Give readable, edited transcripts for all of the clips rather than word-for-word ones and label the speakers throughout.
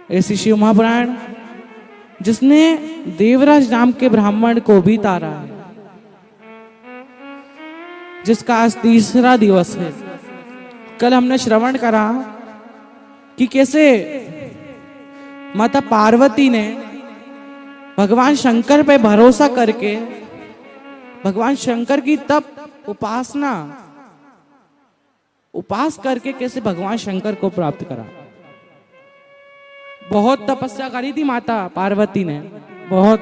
Speaker 1: ऐसी शिव महापुराण जिसने देवराज नाम के ब्राह्मण को भी तारा है, जिसका आज तीसरा दिवस है। कल हमने श्रवण करा कि कैसे माता पार्वती ने भगवान शंकर पे भरोसा करके भगवान शंकर की तप उपास करके कैसे भगवान शंकर को प्राप्त करा। बहुत तपस्या करी थी माता पार्वती ने, बहुत।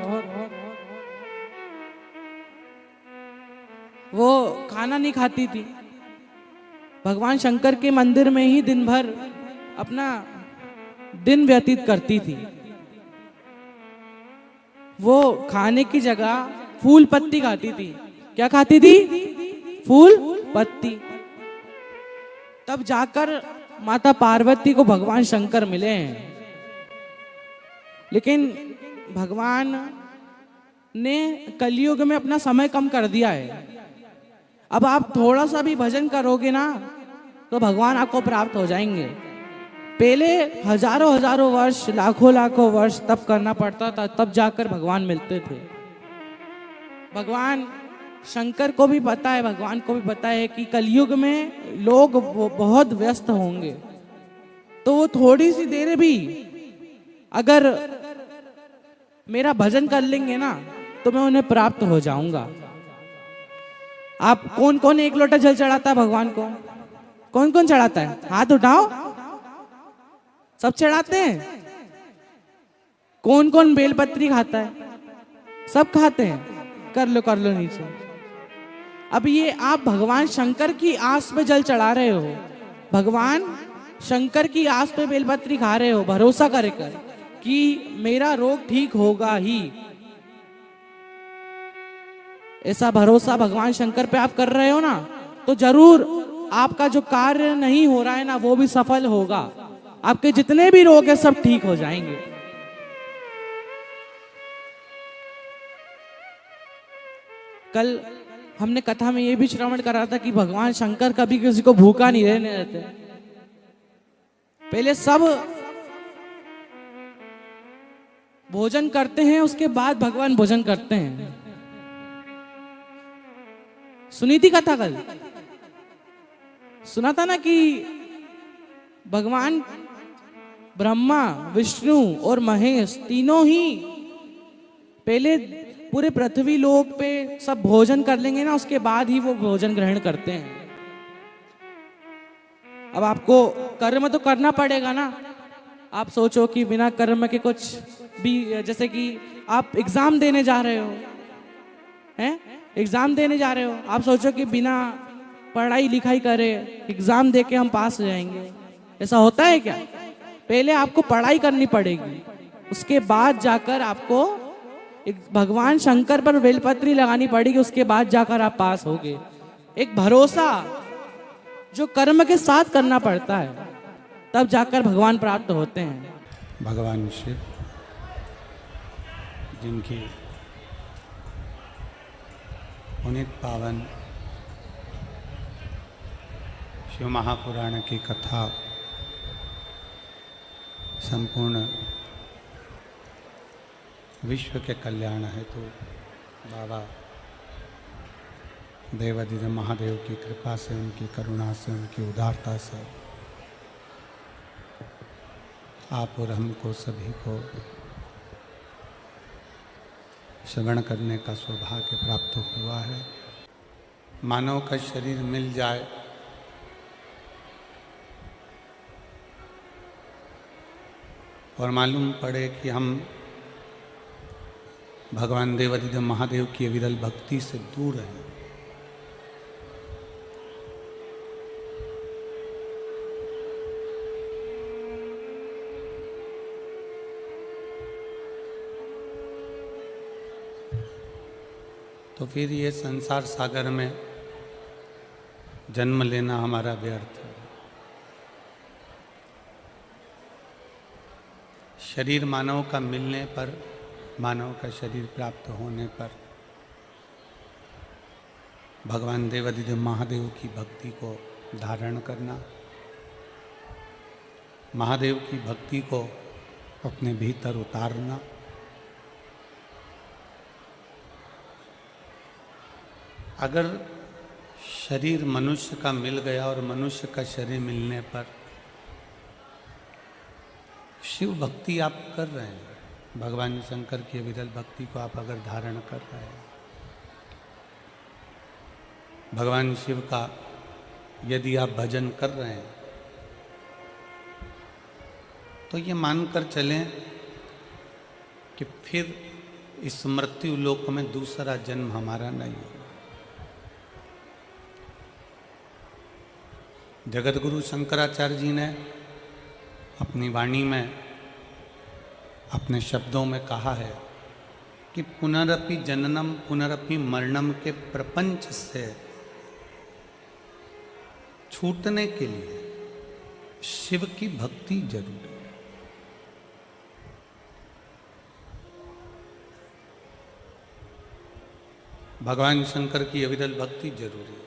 Speaker 1: वो खाना नहीं खाती थी, भगवान शंकर के मंदिर में ही दिन भर अपना दिन व्यतीत करती थी। वो खाने की जगह फूल पत्ती खाती थी। क्या खाती थी? फूल पत्ती। तब जाकर माता पार्वती को भगवान शंकर मिले हैं। लेकिन भगवान ने कलयुग में अपना समय कम कर दिया है। अब आप थोड़ा सा भी भजन करोगे ना तो भगवान आपको प्राप्त हो जाएंगे। पहले हजारों वर्ष, लाखों वर्ष तप करना पड़ता था, तब जाकर भगवान मिलते थे। भगवान शंकर को भी पता है, भगवान को भी पता है कि कलयुग में लोग बहुत व्यस्त होंगे, तो वो थोड़ी सी देर भी अगर मेरा भजन कर लेंगे ना तो मैं उन्हें प्राप्त हो जाऊंगा। आप कौन कौन एक लोटा जल चढ़ाता है भगवान को? कौन कौन चढ़ाता है? हाथ उठाओ। सब चढ़ाते हैं। कौन कौन बेलपत्री खाता है? सब खाते हैं। कर लो नीचे। अब ये आप भगवान शंकर की आस पे जल चढ़ा रहे हो, भगवान शंकर की आस पे बेलपत्री खा रहे हो, भरोसा कर कि मेरा रोग ठीक होगा ही। ऐसा भरोसा भगवान शंकर पे आप कर रहे हो ना, तो जरूर आपका जो कार्य नहीं हो रहा है ना वो भी सफल होगा। आपके जितने भी रोग है सब ठीक हो जाएंगे। कल हमने कथा में ये भी श्रवण करा था कि भगवान शंकर कभी किसी को भूखा नहीं रहने देते। पहले सब भोजन करते हैं, उसके बाद भगवान भोजन करते हैं। सुनी थी कथा कल? सुना था ना कि भगवान ब्रह्मा, विष्णु और महेश तीनों ही पहले पूरे पृथ्वी लोक पे सब भोजन कर लेंगे ना, उसके बाद ही वो भोजन ग्रहण करते हैं। अब आपको कर्म तो करना पड़ेगा ना। आप सोचो कि बिना कर्म के कुछ भी, जैसे कि आप एग्जाम देने जा रहे हो, हैं? एग्जाम देने जा रहे हो, आप सोचो कि बिना पढ़ाई लिखाई करे एग्जाम दे के हम पास हो जाएंगे। ऐसा होता है क्या? पहले आपको पढ़ाई करनी पड़ेगी, उसके बाद जाकर आपको भगवान शंकर पर बेलपत्री लगानी पड़ेगी, उसके बाद जाकर आप पास होगे। एक भरोसा जो कर्म के साथ करना पड़ता है, तब जाकर भगवान प्राप्त होते हैं।
Speaker 2: भगवान शिव जिनकी पुनीत पावन शिव महापुराण की कथा संपूर्ण विश्व के कल्याण हेतु बाबा देवाधिदेव महादेव की कृपा से, उनकी करुणा से, उनकी उदारता से आप और हमको सभी को श्रवण करने का सौभाग्य प्राप्त हुआ है। मानव का शरीर मिल जाए और मालूम पड़े कि हम भगवान देवाधिदेव महादेव की विरल भक्ति से दूर हैं, तो फिर ये संसार सागर में जन्म लेना हमारा व्यर्थ है। शरीर मानव का मिलने पर, मानव का शरीर प्राप्त होने पर भगवान देवाधिदेव महादेव की भक्ति को धारण करना, महादेव की भक्ति को अपने भीतर उतारना। अगर शरीर मनुष्य का मिल गया और मनुष्य का शरीर मिलने पर शिव भक्ति आप कर रहे हैं, भगवान शंकर की विरल भक्ति को आप अगर धारण कर रहे हैं, भगवान शिव का यदि आप भजन कर रहे हैं, तो ये मानकर चलें कि फिर इस मृत्यु लोक में दूसरा जन्म हमारा नहीं होगा। जगत गुरु शंकराचार्य जी ने अपनी वाणी में, अपने शब्दों में कहा है कि पुनरपि जननम पुनरपि मरणम के प्रपंच से छूटने के लिए शिव की भक्ति जरूरी है। भगवान शंकर की अविरल भक्ति जरूरी है।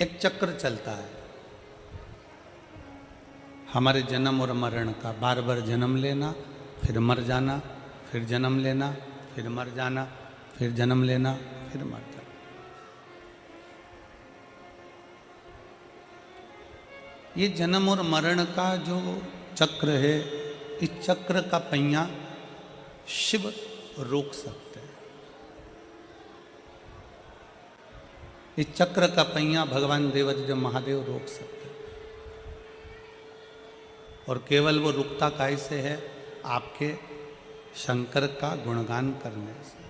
Speaker 2: एक चक्र चलता है हमारे जन्म और मरण का, बार बार जन्म लेना, फिर मर जाना, फिर जन्म लेना, फिर मर जाना, फिर जन्म लेना, फिर मर जाना। ये जन्म और मरण का जो चक्र है, इस चक्र का पहिया शिव रोक सकते हैं। इस चक्र का पहिया भगवान देवाधिदेव महादेव रोक सकते हैं। और केवल वो रुकता कैसे है? आपके शंकर का गुणगान करने से।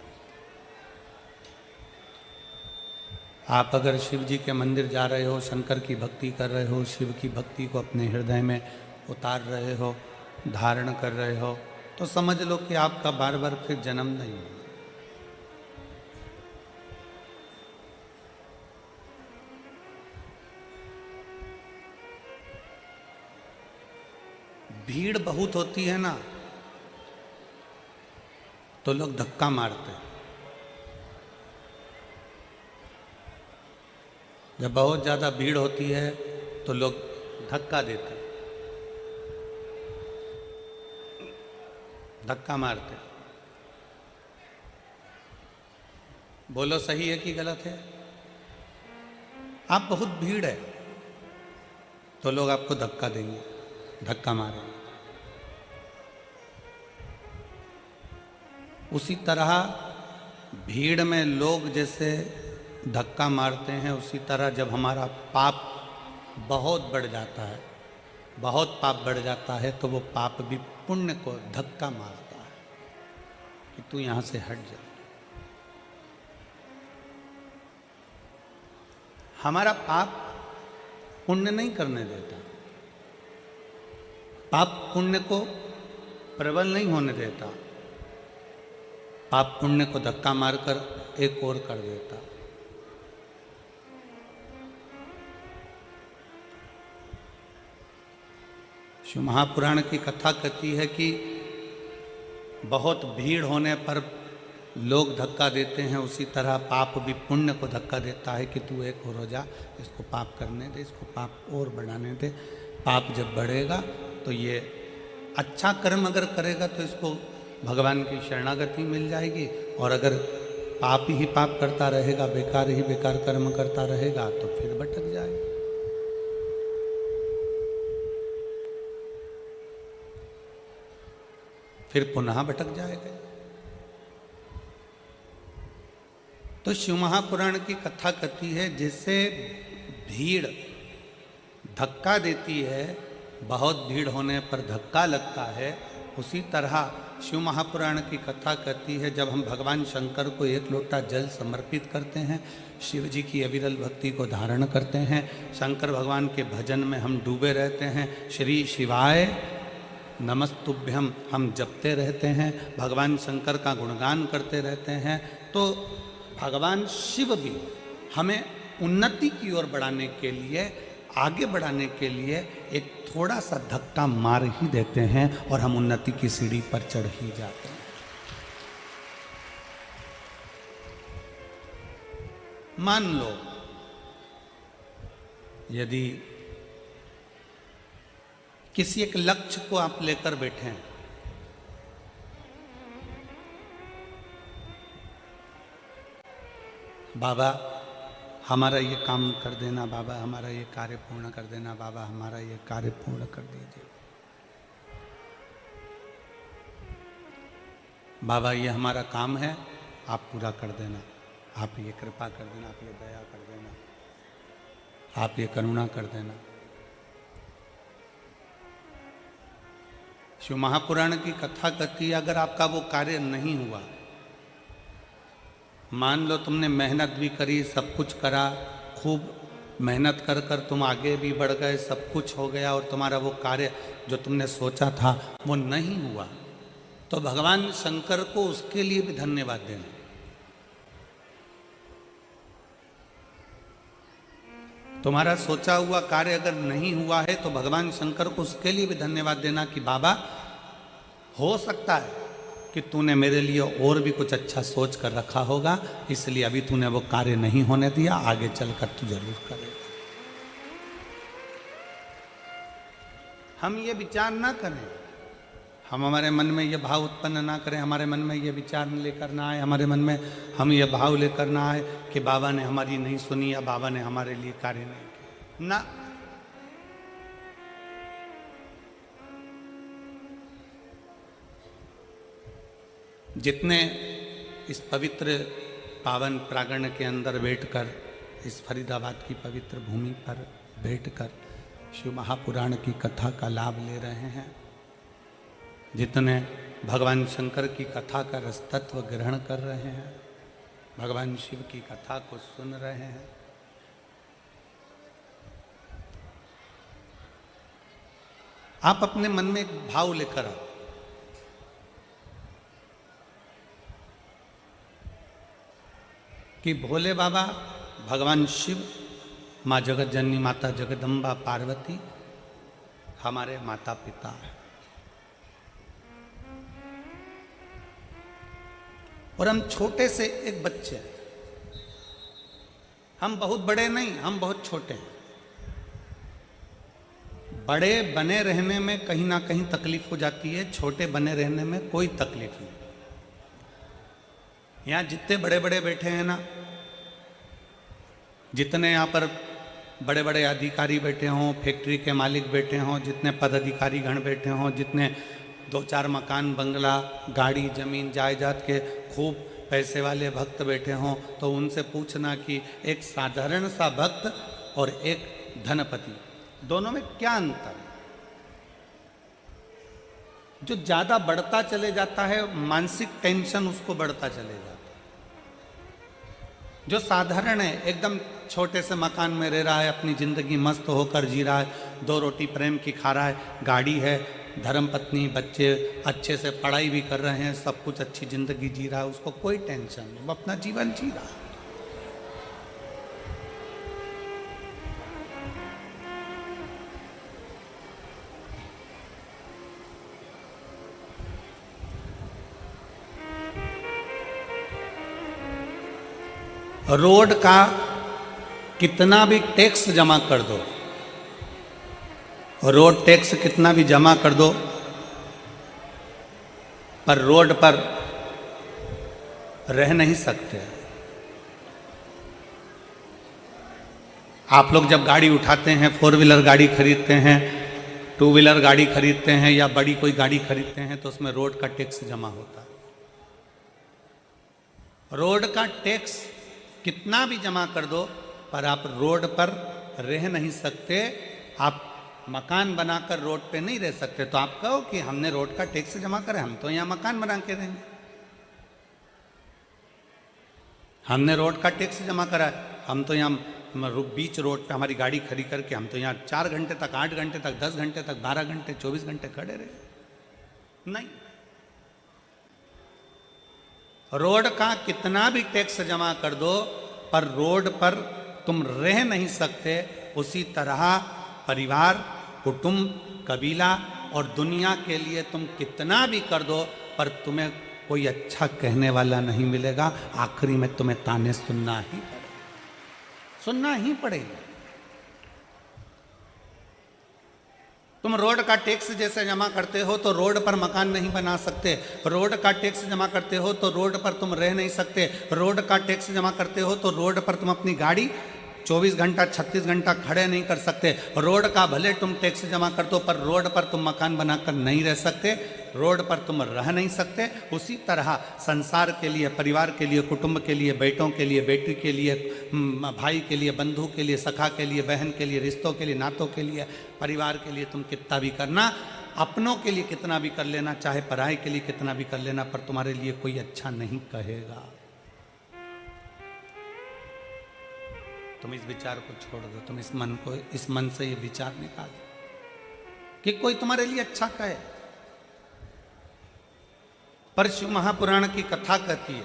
Speaker 2: आप अगर शिव जी के मंदिर जा रहे हो, शंकर की भक्ति कर रहे हो, शिव की भक्ति को अपने हृदय में उतार रहे हो, धारण कर रहे हो, तो समझ लो कि आपका बार बार फिर जन्म नहीं होगा। भीड़ बहुत होती है ना, तो लोग धक्का मारते हैं। जब बहुत ज्यादा भीड़ होती है तो लोग धक्का देते हैं, धक्का मारते हैं। बोलो सही है कि गलत है? आप बहुत भीड़ है तो लोग आपको धक्का देंगे, धक्का मारेंगे। उसी तरह भीड़ में लोग जैसे धक्का मारते हैं, उसी तरह जब हमारा पाप बहुत बढ़ जाता है, बहुत पाप बढ़ जाता है, तो वो पाप भी पुण्य को धक्का मारता है कि तू यहां से हट जा। हमारा पाप पुण्य नहीं करने देता, पाप पुण्य को प्रबल नहीं होने देता, पाप पुण्य को धक्का मारकर एक और कर देता। शिव महापुराण की कथा कहती है कि बहुत भीड़ होने पर लोग धक्का देते हैं, उसी तरह पाप भी पुण्य को धक्का देता है कि तू एक और हो जा, इसको पाप करने दे, इसको पाप और बढ़ाने दे। पाप जब बढ़ेगा तो ये अच्छा कर्म अगर करेगा तो इसको भगवान की शरणागति मिल जाएगी, और अगर पाप ही पाप करता रहेगा, बेकार ही बेकार कर्म करता रहेगा, तो फिर भटक जाएगा। फिर पुनः भटक जाएगा। तो शिव महापुराण की कथा कहती है जैसे भीड़ धक्का देती है, बहुत भीड़ होने पर धक्का लगता है, उसी तरह शिव महापुराण की कथा कहती है जब हम भगवान शंकर को एक लोटा जल समर्पित करते हैं, शिव जी की अविरल भक्ति को धारण करते हैं, शंकर भगवान के भजन में हम डूबे रहते हैं, श्री शिवाय नमस्तुभ्यम हम जपते रहते हैं, भगवान शंकर का गुणगान करते रहते हैं, तो भगवान शिव भी हमें उन्नति की ओर बढ़ाने के लिए, आगे बढ़ाने के लिए एक थोड़ा सा धक्का मार ही देते हैं और हम उन्नति की सीढ़ी पर चढ़ ही जाते हैं। मान लो यदि किसी एक लक्ष्य को आप लेकर बैठे हैं, बाबा हमारा ये काम कर देना, बाबा हमारा ये कार्य पूर्ण कर देना, बाबा हमारा ये कार्य पूर्ण कर दीजिए, बाबा ये हमारा काम है, आप पूरा कर देना, आप ये कृपा कर देना, आप ये दया कर देना, आप ये करुणा कर देना। शिव महापुराण की कथा कहती है, अगर आपका वो कार्य नहीं हुआ, मान लो तुमने मेहनत भी करी, सब कुछ करा, खूब मेहनत कर कर तुम आगे भी बढ़ गए, सब कुछ हो गया और तुम्हारा वो कार्य जो तुमने सोचा था वो नहीं हुआ, तो भगवान शंकर को उसके लिए भी धन्यवाद देना। तुम्हारा सोचा हुआ कार्य अगर नहीं हुआ है तो भगवान शंकर को उसके लिए भी धन्यवाद देना कि बाबा हो सकता है कि तूने मेरे लिए और भी कुछ अच्छा सोच कर रखा होगा, इसलिए अभी तूने वो कार्य नहीं होने दिया, आगे चलकर तू जरूर करेगा। हम ये विचार ना करें, हम हमारे मन में ये भाव उत्पन्न ना करें, हमारे मन में ये विचार लेकर ना आए, हमारे मन में हम ये भाव लेकर ना आए कि बाबा ने हमारी नहीं सुनी या बाबा ने हमारे लिए कार्य नहीं किया। ना, जितने इस पवित्र पावन प्रांगण के अंदर बैठकर, इस फरीदाबाद की पवित्र भूमि पर बैठकर शिव महापुराण की कथा का लाभ ले रहे हैं, जितने भगवान शंकर की कथा का रसतत्व ग्रहण कर रहे हैं, भगवान शिव की कथा को सुन रहे हैं, आप अपने मन में एक भाव लेकर आओ कि भोले बाबा, भगवान शिव, माँ जगत जननी माता जगदम्बा पार्वती हमारे माता पिता हैं, और हम छोटे से एक बच्चे हैं। हम बहुत बड़े नहीं, हम बहुत छोटे हैं। बड़े बने रहने में कहीं ना कहीं तकलीफ हो जाती है, छोटे बने रहने में कोई तकलीफ नहीं। यहाँ जितने बड़े बड़े बैठे हैं ना, जितने यहाँ पर बड़े बड़े अधिकारी बैठे हों, फैक्ट्री के मालिक बैठे हों, जितने पदाधिकारी गण बैठे हों, जितने 2-4 मकान, बंगला, गाड़ी, जमीन, जायदाद के खूब पैसे वाले भक्त बैठे हों, तो उनसे पूछना कि एक साधारण सा भक्त और एक धनपति, दोनों में क्या अंतर है? जो ज्यादा बढ़ता चले जाता है, मानसिक टेंशन उसको बढ़ता चले जाता है। जो साधारण है, एकदम छोटे से मकान में रह रहा है, अपनी जिंदगी मस्त होकर जी रहा है, 2 रोटी प्रेम की खा रहा है, गाड़ी है, धर्म पत्नी, बच्चे अच्छे से पढ़ाई भी कर रहे हैं, सब कुछ अच्छी जिंदगी जी रहा है, उसको कोई टेंशन नहीं, वो अपना जीवन जी रहा है। रोड का कितना भी टैक्स जमा कर दो, रोड टैक्स कितना भी जमा कर दो, पर रोड पर रह नहीं सकते। आप लोग जब गाड़ी उठाते हैं, 4 व्हीलर गाड़ी खरीदते हैं, 2 व्हीलर गाड़ी खरीदते हैं या बड़ी कोई गाड़ी खरीदते हैं, तो उसमें रोड का टैक्स जमा होता है। रोड का टैक्स कितना भी जमा कर दो, पर आप रोड पर रह नहीं सकते। आप मकान बनाकर रोड पे नहीं रह सकते। तो आप कहो कि हमने रोड का टैक्स जमा करा, हम तो यहाँ मकान बना के रहेंगे। हमने रोड का टैक्स जमा करा, हम तो यहाँ बीच रोड पे हमारी गाड़ी खड़ी करके हम तो यहाँ 4 घंटे तक, 8 घंटे तक, 10 घंटे तक, 12 घंटे, 24 घंटे खड़े रहे। नहीं, रोड का कितना भी टैक्स जमा कर दो, पर रोड पर तुम रह नहीं सकते। उसी तरह परिवार, कुटुंब, कबीला और दुनिया के लिए तुम कितना भी कर दो, पर तुम्हें कोई अच्छा कहने वाला नहीं मिलेगा। आखिरी में तुम्हें ताने सुनना ही पड़ेगा। तुम रोड का टैक्स जैसे जमा करते हो तो रोड पर मकान नहीं बना सकते, रोड का टैक्स जमा करते हो तो रोड पर तुम रह नहीं सकते, रोड का टैक्स जमा करते हो तो रोड पर तुम अपनी गाड़ी 24 घंटा 36 घंटा खड़े नहीं कर सकते, रोड का भले तुम टैक्स जमा कर दो पर रोड पर तुम मकान बनाकर नहीं रह सकते, रोड पर तुम रह नहीं सकते। उसी तरह संसार के लिए, परिवार के लिए, कुटुंब के लिए, बेटों के लिए, बेटी के लिए, भाई के लिए, बंधु के लिए, सखा के लिए, बहन के लिए, रिश्तों के लिए, नातों के लिए, परिवार के लिए तुम कितना भी करना, अपनों के लिए कितना भी कर लेना, चाहे पराई के लिए कितना भी कर लेना, पर तुम्हारे लिए कोई अच्छा नहीं कहेगा। तुम इस विचार को छोड़ दो, तुम इस मन से ये विचार निकाल दो कि कोई तुम्हारे लिए अच्छा कहे। पर शिव महापुराण की कथा कहती है,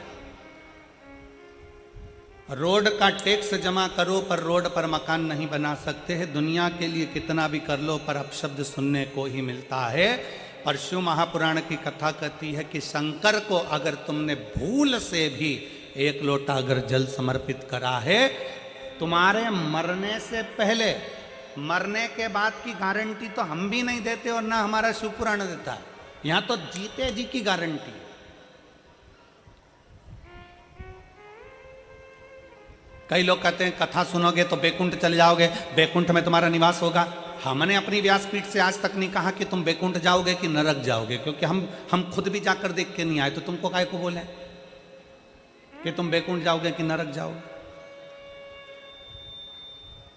Speaker 2: रोड का टैक्स जमा करो पर रोड पर मकान नहीं बना सकते हैं, दुनिया के लिए कितना भी कर लो पर अपशब्द सुनने को ही मिलता है। पर शिव महापुराण की कथा कहती है कि शंकर को अगर तुमने भूल से भी एक लोटा अगर जल समर्पित करा है, तुम्हारे मरने से पहले, मरने के बाद की गारंटी तो हम भी नहीं देते और ना हमारा शिव पुराण देता है, यहां तो जीते जी की गारंटी। कई लोग कहते हैं कथा सुनोगे तो बैकुंठ चले जाओगे, बैकुंठ में तुम्हारा निवास होगा। हमने अपनी व्यासपीठ से आज तक नहीं कहा कि तुम बैकुंठ जाओगे कि नरक जाओगे, क्योंकि हम खुद भी जाकर देख के नहीं आए, तो तुमको काहे को बोले कि तुम बैकुंठ जाओगे कि नरक जाओगे।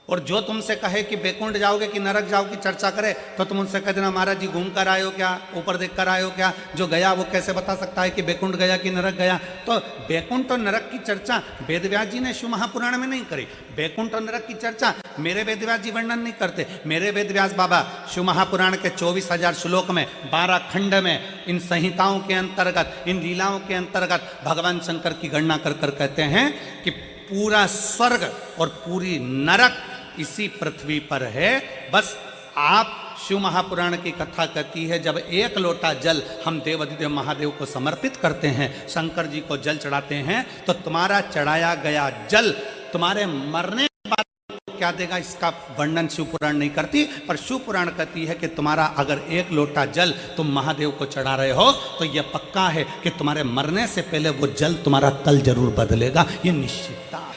Speaker 2: और जो तुमसे कहे कि बैकुंठ जाओगे कि नरक जाओगे चर्चा करे, तो तुम उनसे कह देना महाराज जी घूम कर आए हो क्या, ऊपर देख कर आए हो क्या, जो गया वो कैसे बता सकता है कि बैकुंठ गया कि नरक गया। तो बैकुंठ और नरक की चर्चा वेदव्यास जी ने शिव महापुराण में नहीं करी, बैकुंठ और नरक की चर्चा मेरे वेदव्यास जी वर्णन नहीं करते। मेरे वेदव्यास बाबा शिव महापुराण के 24,000 श्लोक में 12 खंड में इन संहिताओं के अंतर्गत, इन लीलाओं के अंतर्गत भगवान शंकर की गणना कर कर कहते हैं कि पूरा स्वर्ग और पूरी नरक इसी पृथ्वी पर है। बस आप शिव महापुराण की कथा कहती है, जब एक लोटा जल हम देवाधिदेव महादेव को समर्पित करते हैं, शंकर जी को जल चढ़ाते हैं, तो तुम्हारा चढ़ाया गया जल तुम्हारे मरने के बाद क्या देगा, इसका वर्णन शिव पुराण नहीं करती। पर शिव पुराण कहती है कि तुम्हारा अगर एक लोटा जल तुम महादेव को चढ़ा रहे हो, तो यह पक्का है कि तुम्हारे मरने से पहले वो जल तुम्हारा तल जरूर बदलेगा, ये निश्चितता है।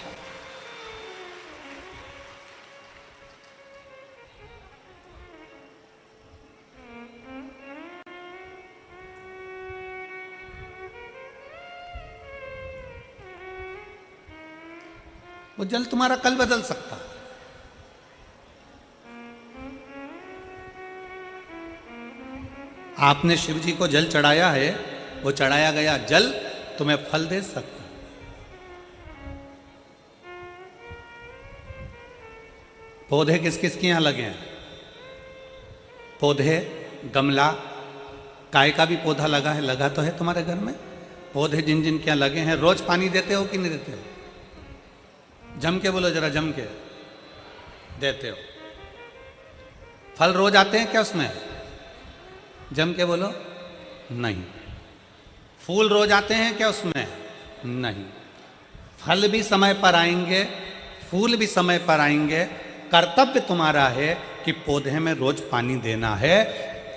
Speaker 2: वो जल तुम्हारा कल बदल सकता है। आपने शिव जी को जल चढ़ाया है, वो चढ़ाया गया जल तुम्हें फल दे सकता है। पौधे किस किस के यहां लगे हैं? पौधे, गमला, काय का भी पौधा लगा है, लगा तो है तुम्हारे घर में। पौधे जिन जिन के यहां लगे हैं, रोज पानी देते हो कि नहीं देते हो? जम के बोलो जरा, जम के देते हो। फल रोज आते हैं क्या उसमें? जम के बोलो, नहीं। फूल रोज आते हैं क्या उसमें? नहीं। फल भी समय पर आएंगे, फूल भी समय पर आएंगे। कर्तव्य तुम्हारा है कि पौधे में रोज पानी देना है।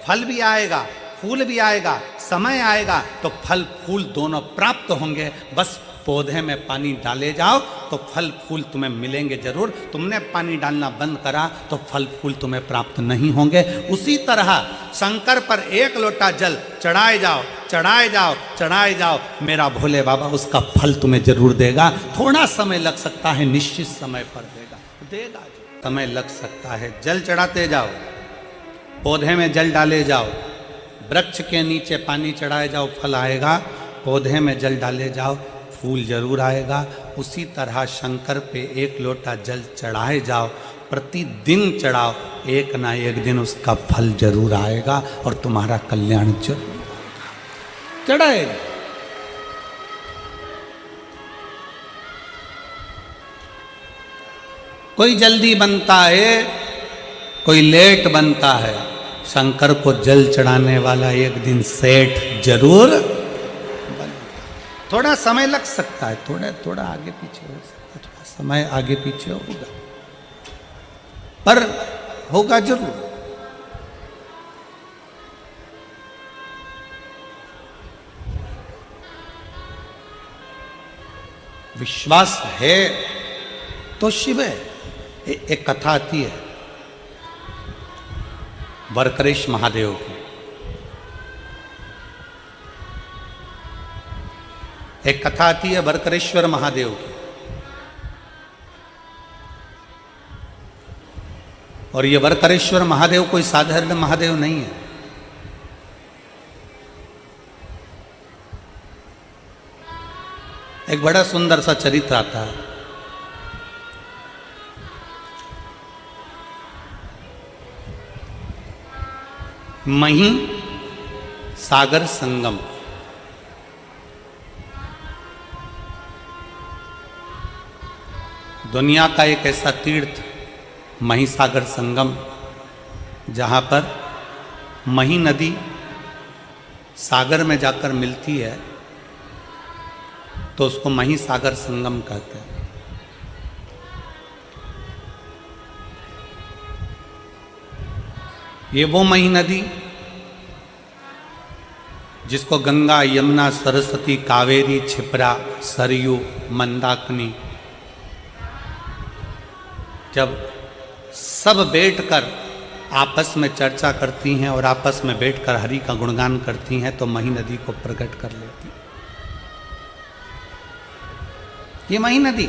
Speaker 2: फल भी आएगा, फूल भी आएगा, समय आएगा तो फल फूल दोनों प्राप्त होंगे। बस पौधे में पानी डाले जाओ तो फल फूल तुम्हें मिलेंगे जरूर। तुमने पानी डालना बंद करा तो फल फूल तुम्हें प्राप्त नहीं होंगे। उसी तरह शंकर पर एक लोटा जल चढ़ाए जाओ, चढ़ाए जाओ, चढ़ाए जाओ, मेरा भोले बाबा उसका फल तुम्हें जरूर देगा। थोड़ा समय लग सकता है, निश्चित समय पर देगा, देगा। समय लग सकता है। जल चढ़ाते जाओ, पौधे में जल डाले जाओ, वृक्ष के नीचे पानी चढ़ाए जाओ, फल आएगा। पौधे में जल डाले जाओ, फूल जरूर आएगा। उसी तरह शंकर पे एक लोटा जल चढ़ाए जाओ, प्रतिदिन चढ़ाओ, एक ना एक दिन उसका फल जरूर आएगा और तुम्हारा कल्याण जरूर चढ़ाएगा। कोई जल्दी बनता है, कोई लेट बनता है। शंकर को जल चढ़ाने वाला एक दिन सेठ जरूर बनता। थोड़ा समय लग सकता है, थोड़ा आगे पीछे हो सकता है, थोड़ा समय आगे पीछे होगा, पर होगा जरूर। विश्वास है तो शिव है। एक कथा आती है वरकरेश महादेव की। एक कथा आती है वरकरेश्वर महादेव की, और ये वरकरेश्वर महादेव कोई साधारण महादेव नहीं है। एक बड़ा सुंदर सा चरित्र आता है। मही सागर संगम। दुनिया का एक ऐसा तीर्थ मही सागर संगम, जहाँ पर मही नदी सागर में जाकर मिलती है, तो उसको मही सागर संगम कहते हैं। ये वो मही नदी जिसको गंगा, यमुना, सरस्वती, कावेरी, क्षिप्रा, सरयू, मंदाकिनी जब सब बैठकर आपस में चर्चा करती हैं और आपस में बैठकर हरि का गुणगान करती हैं, तो मही नदी को प्रकट कर लेती। ये मही नदी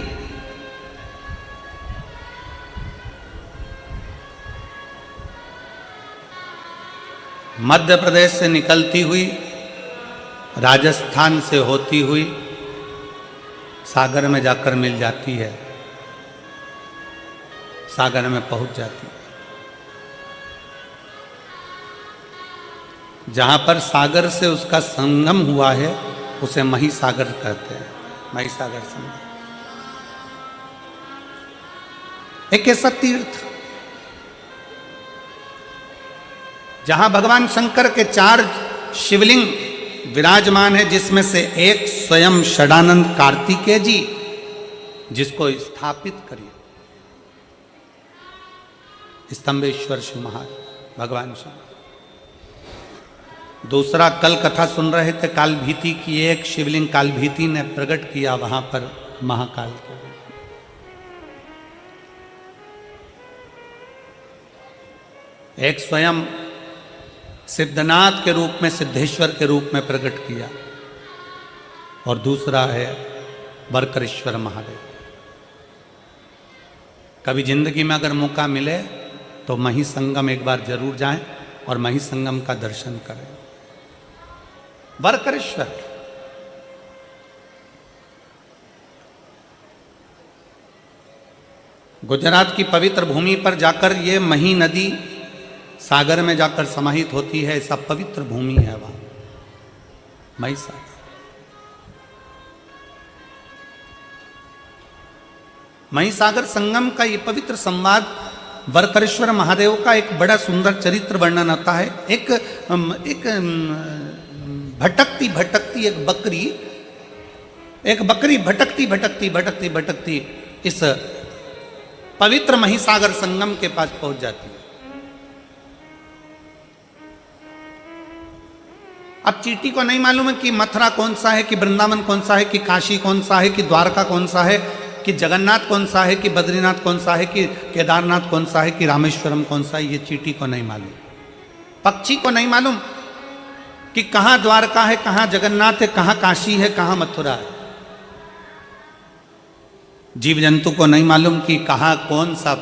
Speaker 2: मध्य प्रदेश से निकलती हुई, राजस्थान से होती हुई सागर में जाकर मिल जाती है, सागर में पहुंच जाती है। जहां पर सागर से उसका संगम हुआ है उसे मही सागर कहते हैं, मही सागर संगम। एक ऐसा तीर्थ जहां भगवान शंकर के 4 शिवलिंग विराजमान है, जिसमें से एक स्वयं षडानंद कार्तिकेय जी, जिसको स्थापित करिए स्तंभेश्वर शिव महाराज भगवान शंकर। दूसरा, कल कथा सुन रहे थे काल भीति की, एक शिवलिंग काल भीति ने प्रकट किया वहां पर महाकाल के। एक स्वयं सिद्धनाथ के रूप में, सिद्धेश्वर के रूप में प्रकट किया, और दूसरा है वरकरेश्वर महादेव। कभी जिंदगी में अगर मौका मिले तो मही संगम एक बार जरूर जाएं और मही संगम का दर्शन करें। वरकरेश्वर गुजरात की पवित्र भूमि पर जाकर ये मही नदी सागर में जाकर समाहित होती है। ऐसा पवित्र भूमि है वहां मही सागर। मही सागर संगम का ये पवित्र संवाद, वरकरेश्वर महादेव का एक बड़ा सुंदर चरित्र वर्णन आता है। एक भटकती भटकती एक बकरी भटकती इस पवित्र मही सागर संगम के पास पहुंच जाती है। अब चींटी को नहीं मालूम है कि मथुरा कौन सा है, कि वृंदावन कौन सा है, कि काशी कौन सा है, कि द्वारका कौन सा है, कि जगन्नाथ कौन सा है, कि बद्रीनाथ कौन सा है, कि केदारनाथ कौन सा है, कि रामेश्वरम कौन सा है। ये चींटी को नहीं मालूम, पक्षी को नहीं मालूम कि कहाँ द्वारका है, कहाँ जगन्नाथ है, कहाँ काशी है, कहाँ मथुरा है। जीव जंतु को नहीं मालूम कि कहाँ कौन सा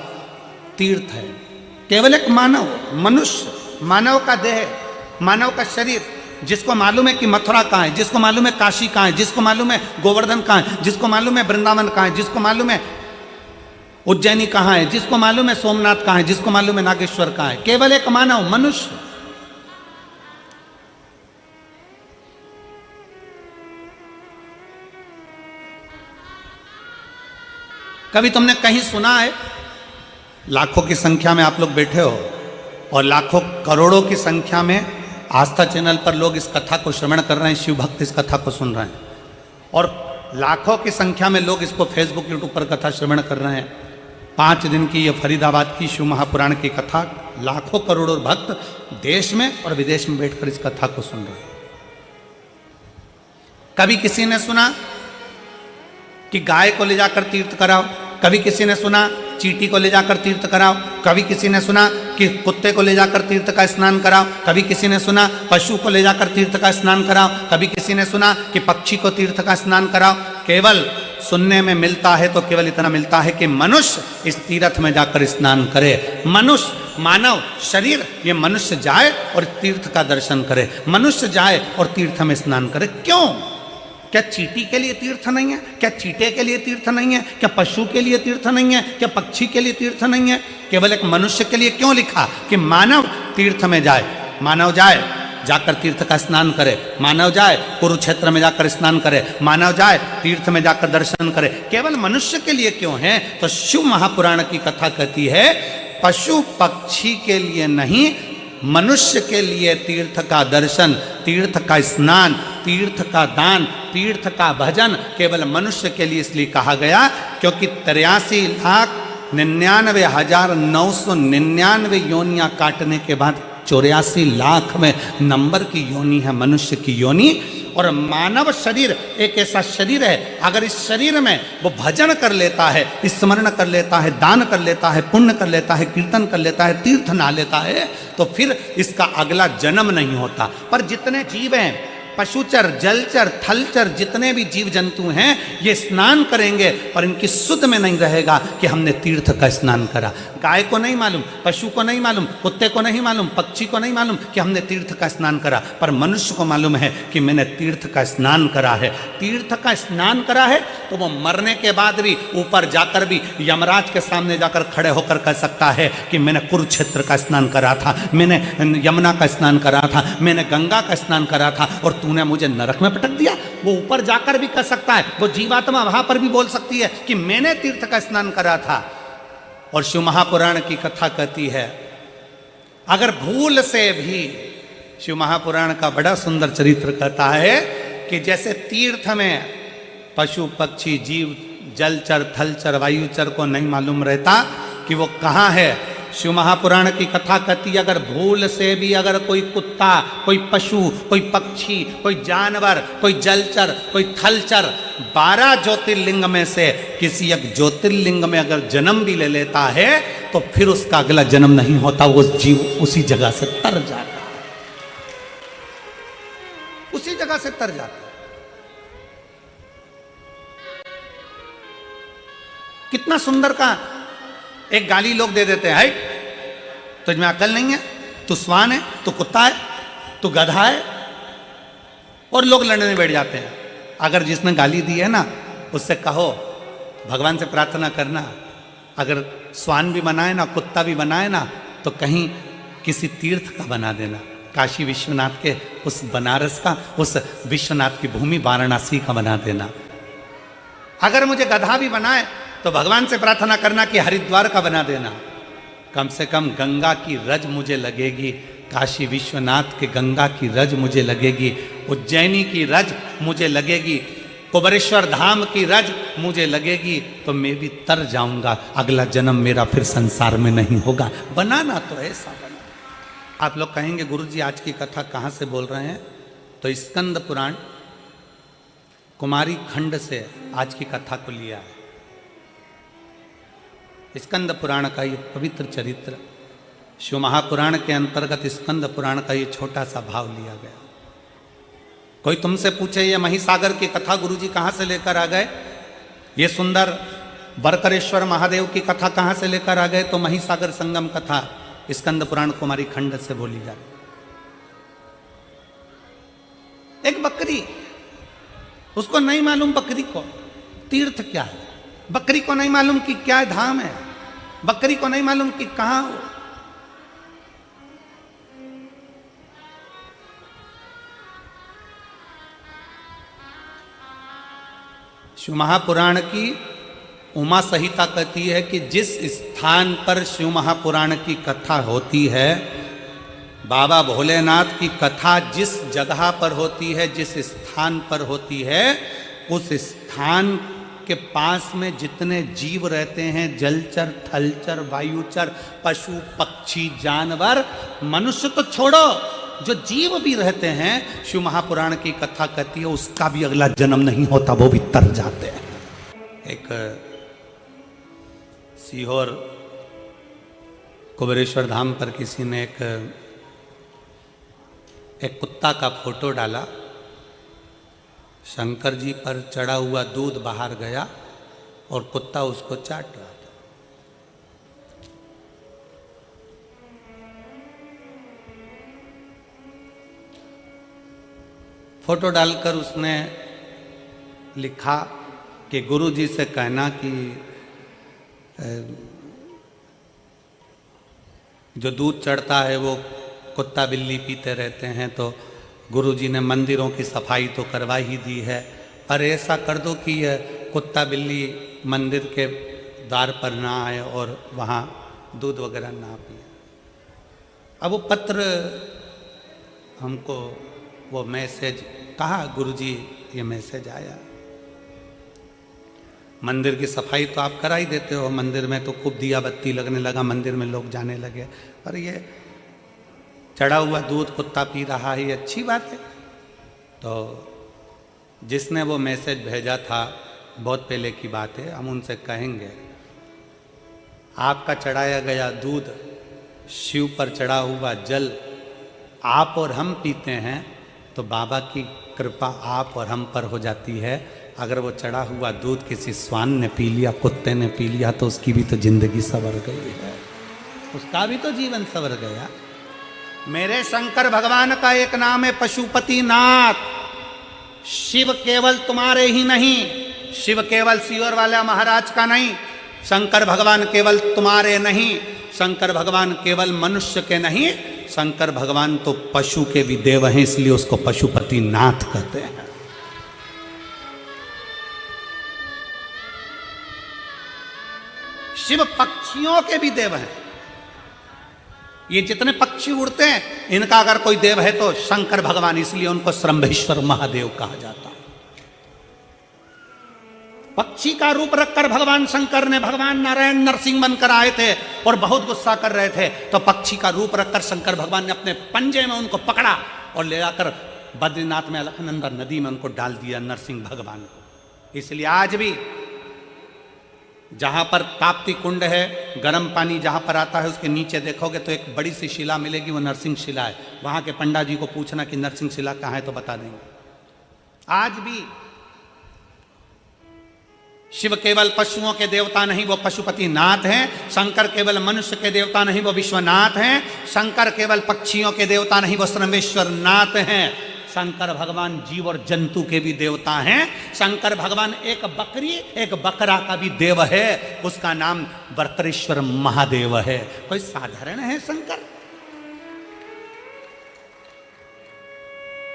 Speaker 2: तीर्थ है। केवल एक मानव, मनुष्य, मानव का देह, मानव का शरीर, जिसको मालूम है कि मथुरा कहाँ है, जिसको मालूम है काशी कहाँ है, जिसको मालूम है गोवर्धन कहाँ है, जिसको मालूम है वृंदावन कहाँ है, जिसको मालूम है उज्जैनी कहाँ है, जिसको मालूम है सोमनाथ कहाँ है, जिसको मालूम है नागेश्वर कहाँ है। केवल एक मानव, मनुष्य। कभी तुमने कहीं सुना है, लाखों की संख्या में आप लोग बैठे हो और लाखों करोड़ों की संख्या में आस्था चैनल पर लोग इस कथा को श्रवण कर रहे हैं, शिव भक्त इस कथा को सुन रहे हैं, और लाखों की संख्या में लोग इसको फेसबुक यूट्यूब पर कथा श्रवण कर रहे हैं। 5 दिन की ये फरीदाबाद की शिव महापुराण की कथा, लाखों करोड़ों भक्त देश में और विदेश में बैठकर इस कथा को सुन रहे हैं। कभी किसी ने सुना कि गाय को ले जाकर तीर्थ कराओ, कभी किसी ने सुना चींटी को ले जाकर तीर्थ कराओ, कभी किसी ने सुना कि कुत्ते को ले जाकर तीर्थ का स्नान कराओ, कभी किसी ने सुना पशु को ले जाकर तीर्थ का स्नान कराओ, कभी किसी ने सुना कि पक्षी को तीर्थ का स्नान कराओ। केवल सुनने में मिलता है तो केवल इतना मिलता है कि मनुष्य इस तीर्थ में जाकर स्नान करे। मनुष्य, मानव शरीर, ये मनुष्य जाए और तीर्थ का दर्शन करे, मनुष्य जाए और तीर्थ में स्नान करे। क्यों? क्या चींटी के लिए तीर्थ नहीं है? क्या चींटे के लिए तीर्थ नहीं है? क्या पशु के लिए तीर्थ नहीं है? क्या पक्षी के लिए तीर्थ नहीं है? केवल एक मनुष्य के लिए क्यों लिखा कि मानव तीर्थ में जाए? मानव जाए, जाकर तीर्थ का स्नान करे, मानव जाए कुरुक्षेत्र में जाकर स्नान करे, मानव जाए तीर्थ में जाकर दर्शन करे। केवल मनुष्य के लिए क्यों है? तो शिव महापुराण की कथा कहती है पशु पक्षी के लिए नहीं, मनुष्य के लिए तीर्थ का दर्शन, तीर्थ का स्नान, तीर्थ का दान, तीर्थ का भजन केवल मनुष्य के लिए इसलिए कहा गया क्योंकि 83,99,999 योनियां काटने के बाद 84 लाख में नंबर की योनि है मनुष्य की योनि। और मानव शरीर एक ऐसा शरीर है, अगर इस शरीर में वो भजन कर लेता है, स्मरण कर लेता है, दान कर लेता है, पुण्य कर लेता है, कीर्तन कर लेता है, तीर्थ नहा लेता है, तो फिर इसका अगला जन्म नहीं होता। पर जितने जीव हैं, पशुचर, जलचर, थलचर, जितने भी जीव जंतु हैं, ये स्नान करेंगे पर इनकी सुध में नहीं रहेगा कि हमने तीर्थ का स्नान करा। गाय को नहीं मालूम, पशु को नहीं मालूम, कुत्ते को नहीं मालूम, पक्षी को नहीं मालूम कि हमने तीर्थ का स्नान करा, पर मनुष्य को मालूम है कि मैंने तीर्थ का स्नान करा है। तीर्थ का स्नान करा है तो वो मरने के बाद भी ऊपर जाकर भी यमराज के सामने जाकर खड़े होकर कह सकता है कि मैंने कुरुक्षेत्र का स्नान करा था, मैंने यमुना का स्नान करा था, मैंने गंगा का स्नान करा था और तूने मुझे नरक में पटक दिया। वो ऊपर जाकर भी कह सकता है, वो जीवात्मा वहां पर भी बोल सकती है कि मैंने तीर्थ का स्नान करा था। और शिव महापुराण की कथा कहती है अगर भूल से भी, शिव महापुराण का बड़ा सुंदर चरित्र कहता है कि जैसे तीर्थ में पशु पक्षी जीव जलचर थलचर वायुचर को नहीं मालूम रहता कि वो कहाँ है, शिव महापुराण की कथा कहती है अगर भूल से भी अगर कोई कुत्ता, कोई पशु, कोई पक्षी, कोई जानवर, कोई जलचर, कोई थलचर 12 ज्योतिर्लिंग में से किसी एक ज्योतिर्लिंग में अगर जन्म भी ले लेता है तो फिर उसका अगला जन्म नहीं होता, वो जीव उसी जगह से तर जाता है, उसी जगह से तर जाता है। कितना सुंदर का एक गाली लोग दे देते हैं, तुझमें अकल नहीं है, तू स्वान है, तू कुत्ता है, तू गधा है, और लोग लड़ने बैठ जाते हैं। अगर जिसने गाली दी है ना उससे कहो भगवान से प्रार्थना करना, अगर स्वान भी बनाए ना, कुत्ता भी बनाए ना, तो कहीं किसी तीर्थ का बना देना, काशी विश्वनाथ के उस बनारस का, उस विश्वनाथ की भूमि वाराणसी का बना देना। अगर मुझे गधा भी बनाए तो भगवान से प्रार्थना करना कि हरिद्वार का बना देना, कम से कम गंगा की रज मुझे लगेगी, काशी विश्वनाथ के गंगा की रज मुझे लगेगी, उज्जैनी की रज मुझे लगेगी, कुबरेश्वर धाम की रज मुझे लगेगी, तो मैं भी तर जाऊंगा, अगला जन्म मेरा फिर संसार में नहीं होगा। बनाना तो ऐसा बना। आप लोग कहेंगे गुरुजी आज की कथा कहाँ से बोल रहे हैं? तो स्कंद पुराण कुमारी खंड से आज की कथा को लिया है। स्कंद पुराण का ये पवित्र चरित्र शिव महापुराण के अंतर्गत स्कंद पुराण का ये छोटा सा भाव लिया गया। कोई तुमसे पूछे ये महिसागर की कथा गुरुजी कहाँ से लेकर आ गए, ये सुंदर बरकरेश्वर महादेव की कथा कहाँ से लेकर आ गए, तो महिसागर संगम कथा स्कंद पुराण कुमारी खंड से बोली जा रही। एक बकरी, उसको नहीं मालूम बकरी को तीर्थ क्या है, बकरी को नहीं मालूम कि क्या धाम है, बकरी को नहीं मालूम कि कहां हो। शिव महापुराण की उमा संहिता कहती है कि जिस स्थान पर शिव महापुराण की कथा होती है, बाबा भोलेनाथ की कथा जिस जगह पर होती है, जिस स्थान पर होती है, उस स्थान के पास में जितने जीव रहते हैं, जलचर थलचर वायुचर पशु पक्षी जानवर, मनुष्य तो छोड़ो, जो जीव भी रहते हैं, शिव महापुराण की कथा कहती है उसका भी अगला जन्म नहीं होता, वो भी तर जाते हैं। एक सीहोर कुबेरेश्वर धाम पर किसी ने एक कुत्ता का फोटो डाला। शंकर जी पर चढ़ा हुआ दूध बाहर गया और कुत्ता उसको चाट रहा था। फोटो डालकर उसने लिखा कि गुरु जी से कहना कि जो दूध चढ़ता है वो कुत्ता बिल्ली पीते रहते हैं, तो गुरु जी ने मंदिरों की सफाई तो करवा ही दी है, पर ऐसा कर दो कि यह कुत्ता बिल्ली मंदिर के द्वार पर ना आए और वहाँ दूध वगैरह ना पिए। अब वो पत्र हमको वो मैसेज कहा, गुरुजी ये मैसेज आया। मंदिर की सफाई तो आप करा ही देते हो, मंदिर में तो खूब दिया बत्ती लगने लगा, मंदिर में लोग जाने लगे, पर ये चढ़ा हुआ दूध कुत्ता पी रहा है, ये अच्छी बात है। तो जिसने वो मैसेज भेजा था, बहुत पहले की बात है, हम उनसे कहेंगे आपका चढ़ाया गया दूध, शिव पर चढ़ा हुआ जल आप और हम पीते हैं तो बाबा की कृपा आप और हम पर हो जाती है। अगर वो चढ़ा हुआ दूध किसी स्वान ने पी लिया, कुत्ते ने पी लिया, तो उसकी भी तो जिंदगी संवर गई है, उसका भी तो जीवन संवर गया। मेरे शंकर भगवान का एक नाम है पशुपति नाथ। शिव केवल तुम्हारे ही नहीं, शिव केवल सीहोर वाला महाराज का नहीं, शंकर भगवान केवल तुम्हारे नहीं, शंकर भगवान केवल मनुष्य के नहीं, शंकर भगवान तो पशु के भी देव हैं, इसलिए उसको पशुपति नाथ कहते हैं। शिव पक्षियों के भी देव हैं। ये जितने पक्षी उड़ते हैं, इनका अगर कोई देव है तो शंकर भगवान, इसलिए उनको श्रंभेश्वर महादेव कहा जाता है। पक्षी का रूप रखकर भगवान शंकर ने, भगवान नारायण नरसिंह बनकर आए थे और बहुत गुस्सा कर रहे थे, तो पक्षी का रूप रखकर शंकर भगवान ने अपने पंजे में उनको पकड़ा और ले जाकर बद्रीनाथ में अलकनंदा नदी में उनको डाल दिया, नरसिंह भगवान को। इसलिए आज भी जहां पर ताप्ती कुंड है, गर्म पानी जहां पर आता है, उसके नीचे देखोगे तो एक बड़ी सी शिला मिलेगी, वो नरसिंह शिला है। वहां के पंडा जी को पूछना कि नरसिंह शिला कहाँ है तो बता देंगे। आज भी शिव केवल पशुओं के देवता नहीं, वो पशुपति नाथ हैं। शंकर केवल मनुष्य के देवता नहीं, वो विश्वनाथ हैं। शंकर केवल पक्षियों के देवता नहीं, वो श्रमेश्वर नाथ हैं। शंकर भगवान जीव और जंतु के भी देवता हैं। शंकर भगवान एक बकरी एक बकरा का भी देव है, उसका नाम बकरेश्वर महादेव है। कोई साधारण है शंकर?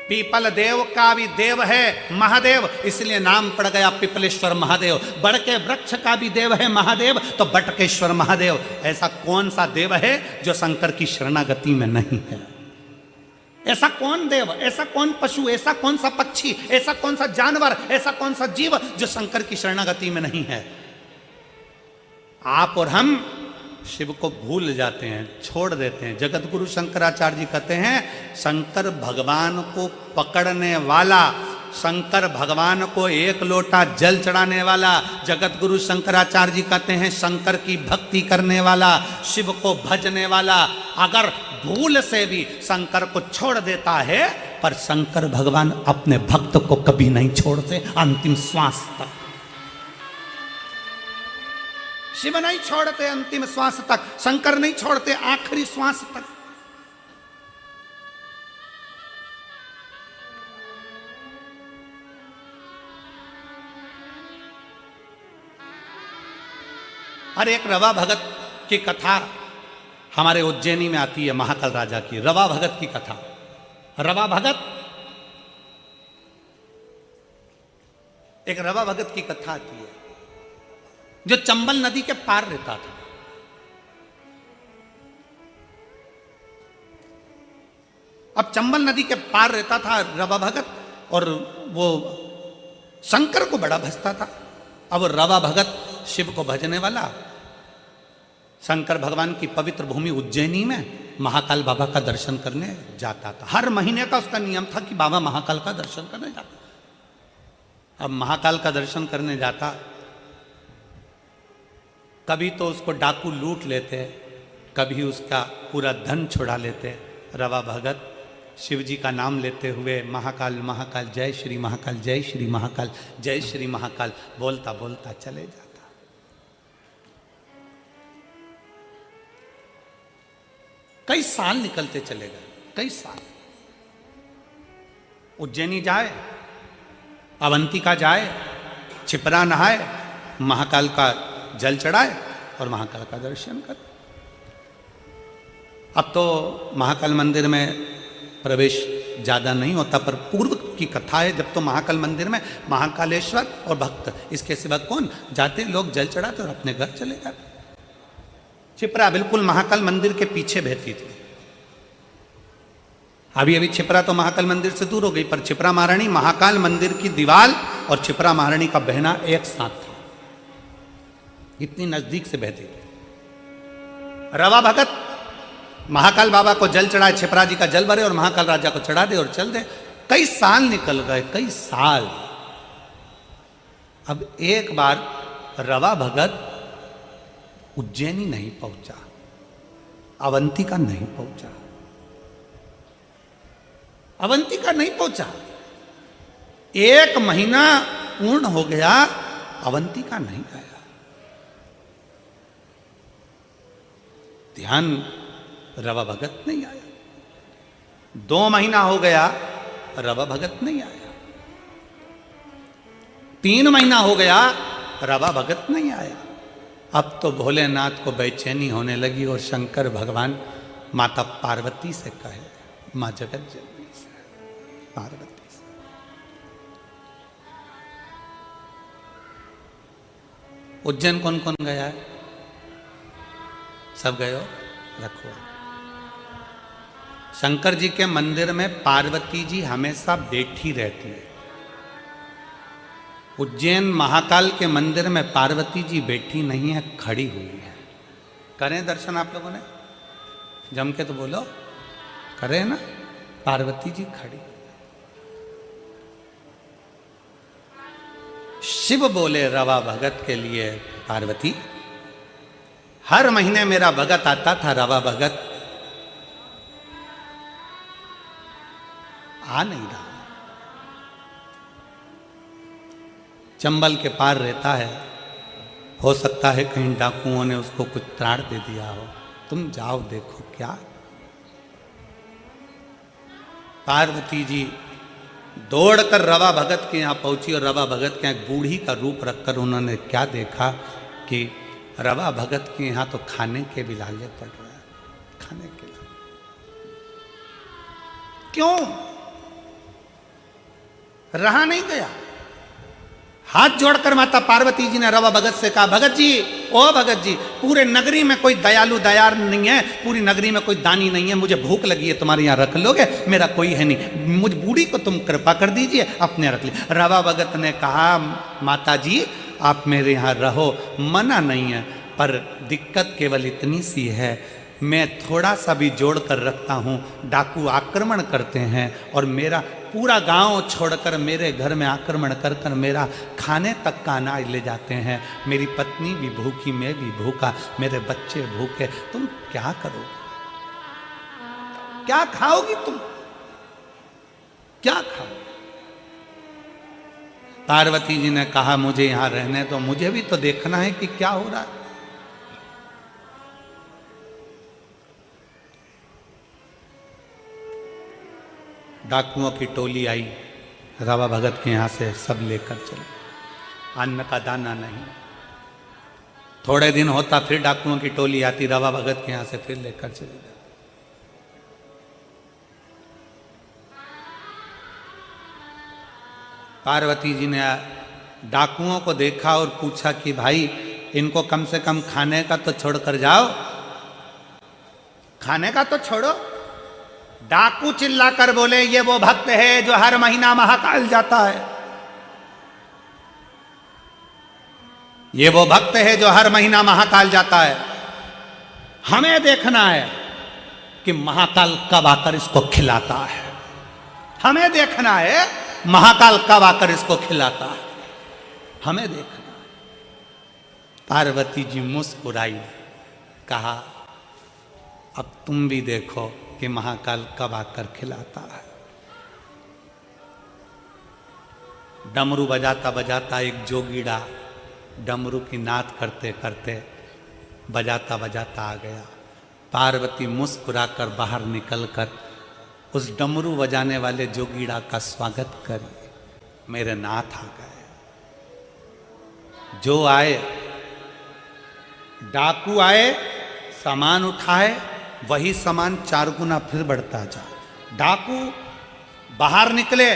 Speaker 2: पीपल देव का भी देव है महादेव, इसलिए नाम पड़ गया पिपलेश्वर महादेव। बड़ के वृक्ष का भी देव है महादेव, तो बटकेश्वर महादेव। ऐसा कौन सा देव है जो शंकर की शरणागति में नहीं है? ऐसा कौन देव, ऐसा कौन पशु, ऐसा कौन सा पक्षी, ऐसा कौन सा जानवर, ऐसा कौन सा जीव जो शंकर की शरणागति में नहीं है? आप और हम शिव को भूल जाते हैं, छोड़ देते हैं। जगत गुरु शंकराचार्य जी कहते हैं, शंकर भगवान को पकड़ने वाला, शंकर भगवान को एक लोटा जल चढ़ाने वाला, जगत गुरु शंकराचार्य जी कहते हैं शंकर की भक्ति करने वाला, शिव को भजने वाला, अगर भूल से भी शंकर को छोड़ देता है, पर शंकर भगवान अपने भक्त को कभी नहीं छोड़ते अंतिम श्वास तक। शिव नहीं छोड़ते अंतिम श्वास तक, शंकर नहीं छोड़ते आखिरी श्वास तक। और एक रवा भगत की कथा हमारे उज्जैनी में आती है, महाकाल राजा की रवा भगत की कथा। रवा भगत, एक रवा भगत की कथा आती है जो चंबल नदी के पार रहता था। अब चंबल नदी के पार रहता था रवा भगत, और वो शंकर को बड़ा भजता था। अब रवा भगत शिव को भजने वाला शंकर भगवान की पवित्र भूमि उज्जैनी में महाकाल बाबा का दर्शन करने जाता था। हर महीने का उसका नियम था कि बाबा महाकाल का दर्शन करने जाता। अब महाकाल का दर्शन करने जाता कभी तो उसको डाकू लूट लेते, कभी उसका पूरा धन छुड़ा लेते। रवा भगत शिव जी का नाम लेते हुए महाकाल महाकाल जय श्री महाकाल जय श्री महाकाल जय श्री महाकाल बोलता बोलता चले जाता। कई साल निकलते चले गए, कई साल। उज्जैनी जाए, अवंतिका जाए, छिपरा नहाए, महाकाल का जल चढ़ाए और महाकाल का दर्शन करे। अब तो महाकाल मंदिर में प्रवेश ज़्यादा नहीं होता, पर पूर्व की कथा है जब तो महाकाल मंदिर में महाकालेश्वर और भक्त, इसके सिवा कौन जाते, लोग जल चढ़ाते और अपने घर चले जाते। छिपरा बिल्कुल महाकाल मंदिर के पीछे बहती थी। अभी अभी छिपरा तो महाकाल मंदिर से दूर हो गई, पर छिपरा महारानी महाकाल मंदिर की दीवार और छिपरा महारानी का बहना एक साथ था, इतनी नजदीक से बहती थी। रवा भगत महाकाल बाबा को जल चढ़ाए, छिपरा जी का जल भरे और महाकाल राजा को चढ़ा दे और चल दे। कई साल निकल गए, कई साल। अब एक बार रवा भगत उज्जैनी नहीं पहुंचा, अवंतिका नहीं पहुंचा, अवंतिका नहीं पहुंचा। 1 महीना पूर्ण हो गया, अवंतिका नहीं आया। ध्यान, रवा भगत नहीं आया। 2 महीना हो गया, रवा भगत नहीं आया। 3 महीना हो गया, रवा भगत नहीं आया। अब तो भोलेनाथ को बेचैनी होने लगी और शंकर भगवान माता पार्वती से कहे, मां जगत जननी से, पार्वती से, उज्जैन कौन कौन गया है? सब गए हो? रखो। शंकर जी के मंदिर में पार्वती जी हमेशा बैठी रहती है। उज्जैन महाकाल के मंदिर में पार्वती जी बैठी नहीं है, खड़ी हुई है। करें दर्शन आप लोगों ने? जम के तो बोलो, करें ना? पार्वती जी खड़ी। शिव बोले रवा भगत के लिए, पार्वती हर महीने मेरा भगत आता था, रवा भगत आ नहीं रहा। चंबल के पार रहता है, हो सकता है कहीं डाकुओं ने उसको कुछ त्राण दे दिया हो, तुम जाओ देखो क्या। पार्वती जी दौड़कर रवा भगत के यहाँ पहुंची और रवा भगत के यहाँ एक बूढ़ी का रूप रखकर उन्होंने क्या देखा कि रवा भगत के यहाँ तो खाने के भी लाले पड़ रहा है, खाने के लाले। क्यों? रहा नहीं गया। हाथ जोड़कर माता पार्वती जी ने रवा भगत से कहा, भगत जी, ओ भगत जी, पूरे नगरी में कोई दयालु दयार नहीं है, पूरी नगरी में कोई दानी नहीं है, मुझे भूख लगी है, तुम्हारे यहाँ रख लोगे? मेरा कोई है नहीं, मुझ बूढ़ी को तुम कृपा कर दीजिए, अपने रख ली। रवा भगत ने कहा, माता जी आप मेरे यहाँ रहो, मना नहीं है, पर दिक्कत केवल इतनी सी है, मैं थोड़ा सा भी जोड़ कर रखता हूँ, डाकू आक्रमण करते हैं और मेरा पूरा गांव छोड़कर मेरे घर में आक्रमण कर कर मेरा खाने तक का अनाज ले जाते हैं। मेरी पत्नी भी भूखी, मैं भी भूखा, मेरे बच्चे भूखे, तुम क्या करोगे? क्या खाओगी तुम? क्या खाओगे? पार्वती जी ने कहा, मुझे यहां रहने दो, मुझे भी तो देखना है कि क्या हो रहा है। डाकुओं की टोली आई, रवा भगत के यहाँ से सब लेकर चले। अन्न का दाना नहीं। थोड़े दिन होता फिर डाकुओं की टोली आती, रवा भगत के यहाँ से फिर लेकर चले जाती। पार्वती जी ने डाकुओं को देखा और पूछा कि भाई इनको कम से कम खाने का तो छोड़ कर जाओ, खाने का तो छोड़ो। डाकू चिल्लाकर बोले, ये वो भक्त है जो हर महीना महाकाल जाता है, ये वो भक्त है जो हर महीना महाकाल जाता है, हमें देखना है कि महाकाल कब आकर इसको खिलाता है, हमें देखना है महाकाल कब आकर इसको खिलाता है, हमें देखना है। पार्वती जी मुस्कुराई, कहा अब तुम भी देखो कि महाकाल कब आकर खिलाता है। डमरू बजाता बजाता एक जोगीड़ा डमरू की नाद करते करते बजाता बजाता आ गया। पार्वती मुस्कुराकर बाहर निकलकर उस डमरू बजाने वाले जोगीड़ा का स्वागत करिए, मेरे नाथ आ गए। जो आए, डाकू आए, सामान उठाए, वही सामान 4 गुना फिर बढ़ता जा। डाकू बाहर निकले,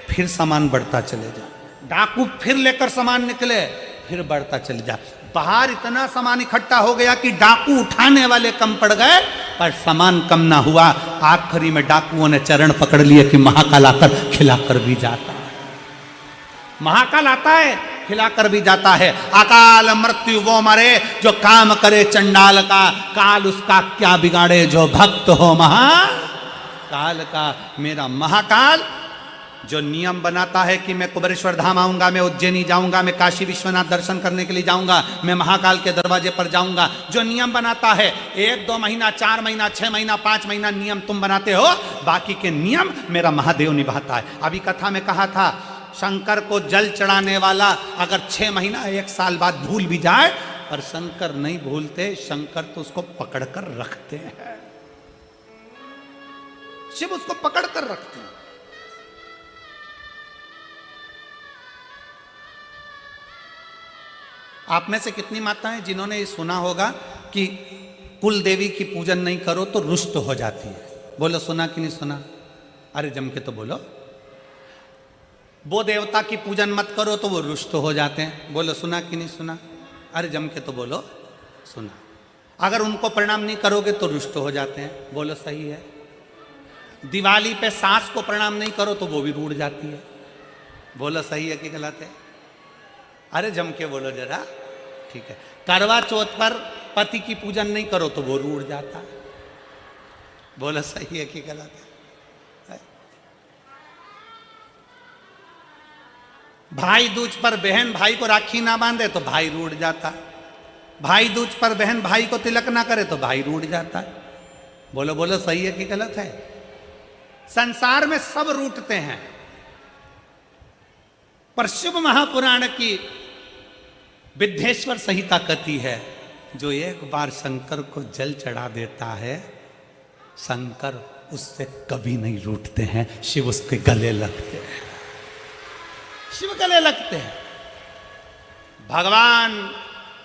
Speaker 2: फिर सामान बढ़ता चले जा। डाकू फिर लेकर सामान निकले, फिर बढ़ता चले जा। बाहर इतना सामान इकट्ठा हो गया कि डाकू उठाने वाले कम पड़ गए, पर सामान कम ना हुआ। आखिरी में डाकुओं ने चरण पकड़ लिए कि महाकाल आकर खिलाकर भी जाता है। महाकाल आता है, खिलाकर भी जाता है। अकाल मृत्यु वो मरे जो काम करे चंडाल का, काल उसका क्या बिगाड़े जो भक्त हो महाकाल का। मेरा महाकाल जो नियम बनाता है कि मैं कुबेरेश्वर धाम आऊंगा, मैं उज्जैनी जाऊंगा, मैं काशी विश्वनाथ दर्शन करने के लिए जाऊंगा, मैं महाकाल के दरवाजे पर जाऊंगा, जो नियम बनाता है 1-2 महीना, 4 महीना, 6 महीना, 5 महीना नियम तुम बनाते हो, बाकी के नियम मेरा महादेव निभाता है। अभी कथा में कहा था, शंकर को जल चढ़ाने वाला अगर 6 महीना 1 साल बाद भूल भी जाए, पर शंकर नहीं भूलते, शंकर तो उसको पकड़कर रखते हैं। शिव उसको पकड़कर रखते हैं। आप में से कितनी माताएं जिन्होंने ये सुना होगा कि कुल देवी की पूजन नहीं करो तो रुष्ट हो जाती है? बोलो, सुना कि नहीं सुना? अरे जम के तो बोलो। वो देवता की पूजन मत करो तो वो रुष्ट हो जाते हैं। बोलो, सुना कि नहीं सुना? अरे जम के तो बोलो, सुना। अगर उनको प्रणाम नहीं करोगे तो रुष्ट हो जाते हैं। बोलो, सही है। दिवाली पे सास को प्रणाम नहीं करो तो वो भी रूठ जाती है। बोलो, सही है कि गलत है? अरे जम के बोलो जरा, ठीक है। करवा चौथ पर पति की पूजन नहीं करो तो वो रूठ जाता है। बोलो, सही है कि गलत है? भाई दूज पर बहन भाई को राखी ना बांधे तो भाई रूठ जाता है। भाई दूज पर बहन भाई को तिलक ना करे तो भाई रूठ जाता है। बोलो बोलो, सही है कि गलत है? संसार में सब रूठते हैं, पर शिव महापुराण की विद्येश्वर संहिता कहती है, जो एक बार शंकर को जल चढ़ा देता है, शंकर उससे कभी नहीं रूठते हैं। शिव उसके गले लगते हैं। शिव गले लगते हैं। भगवान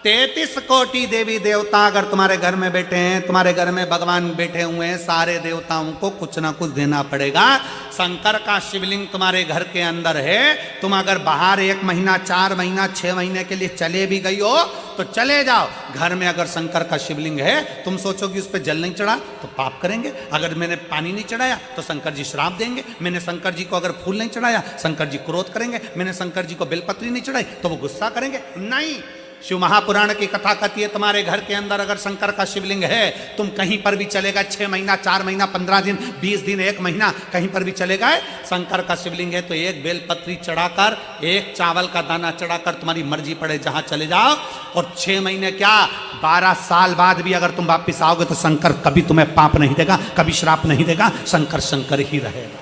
Speaker 2: 33 कोटि देवी देवता अगर तुम्हारे घर में बैठे हैं, तुम्हारे घर में भगवान बैठे हुए हैं, सारे देवताओं को कुछ ना कुछ देना पड़ेगा। शंकर का शिवलिंग तुम्हारे घर के अंदर है। तुम अगर बाहर 1 महीना, 4 महीना, 6 महीने के लिए चले भी गई हो तो चले जाओ। घर में अगर शंकर का शिवलिंग है, तुम सोचोगे उस पर जल नहीं चढ़ा तो पाप करेंगे। अगर मैंने पानी नहीं चढ़ाया तो शंकर जी श्राप देंगे। मैंने शंकर जी को अगर फूल नहीं चढ़ाया, शंकर जी क्रोध करेंगे। मैंने शंकर जी को बेलपत्री नहीं चढ़ाई तो वो गुस्सा करेंगे। नहीं, शिव महापुराण की कथा कहती है, तुम्हारे घर के अंदर अगर शंकर का शिवलिंग है, तुम कहीं पर भी चलेगा, 6 महीना, 4 महीना, 15 दिन, 20 दिन, 1 महीना, कहीं पर भी चलेगा, शंकर का शिवलिंग है तो 1 बेलपत्री चढ़ाकर, 1 चावल का दाना चढ़ाकर तुम्हारी मर्जी पड़े जहां चले जाओ। और 6 महीने क्या, 12 साल बाद भी अगर तुम वापिस आओगे तो शंकर कभी तुम्हें पाप नहीं देगा, कभी श्राप नहीं देगा। शंकर शंकर ही रहेगा,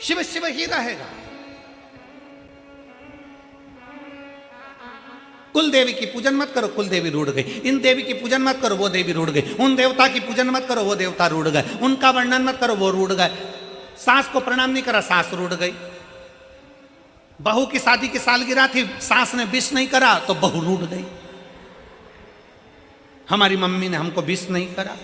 Speaker 2: शिव शिव ही रहेगा। कुल देवी की पूजन मत करो, कुल देवी रूठ गई। इन देवी की पूजन मत करो, वो देवी रूठ गई। उन देवता की पूजन मत करो, वो देवता रूठ गए। उनका वर्णन मत करो, वो रूठ गए। सास को प्रणाम नहीं करा, सास रूठ गई। बहू की शादी की सालगिरह थी, सास ने विश नहीं करा तो बहू रूठ गई। हमारी मम्मी ने हमको विश नहीं करा।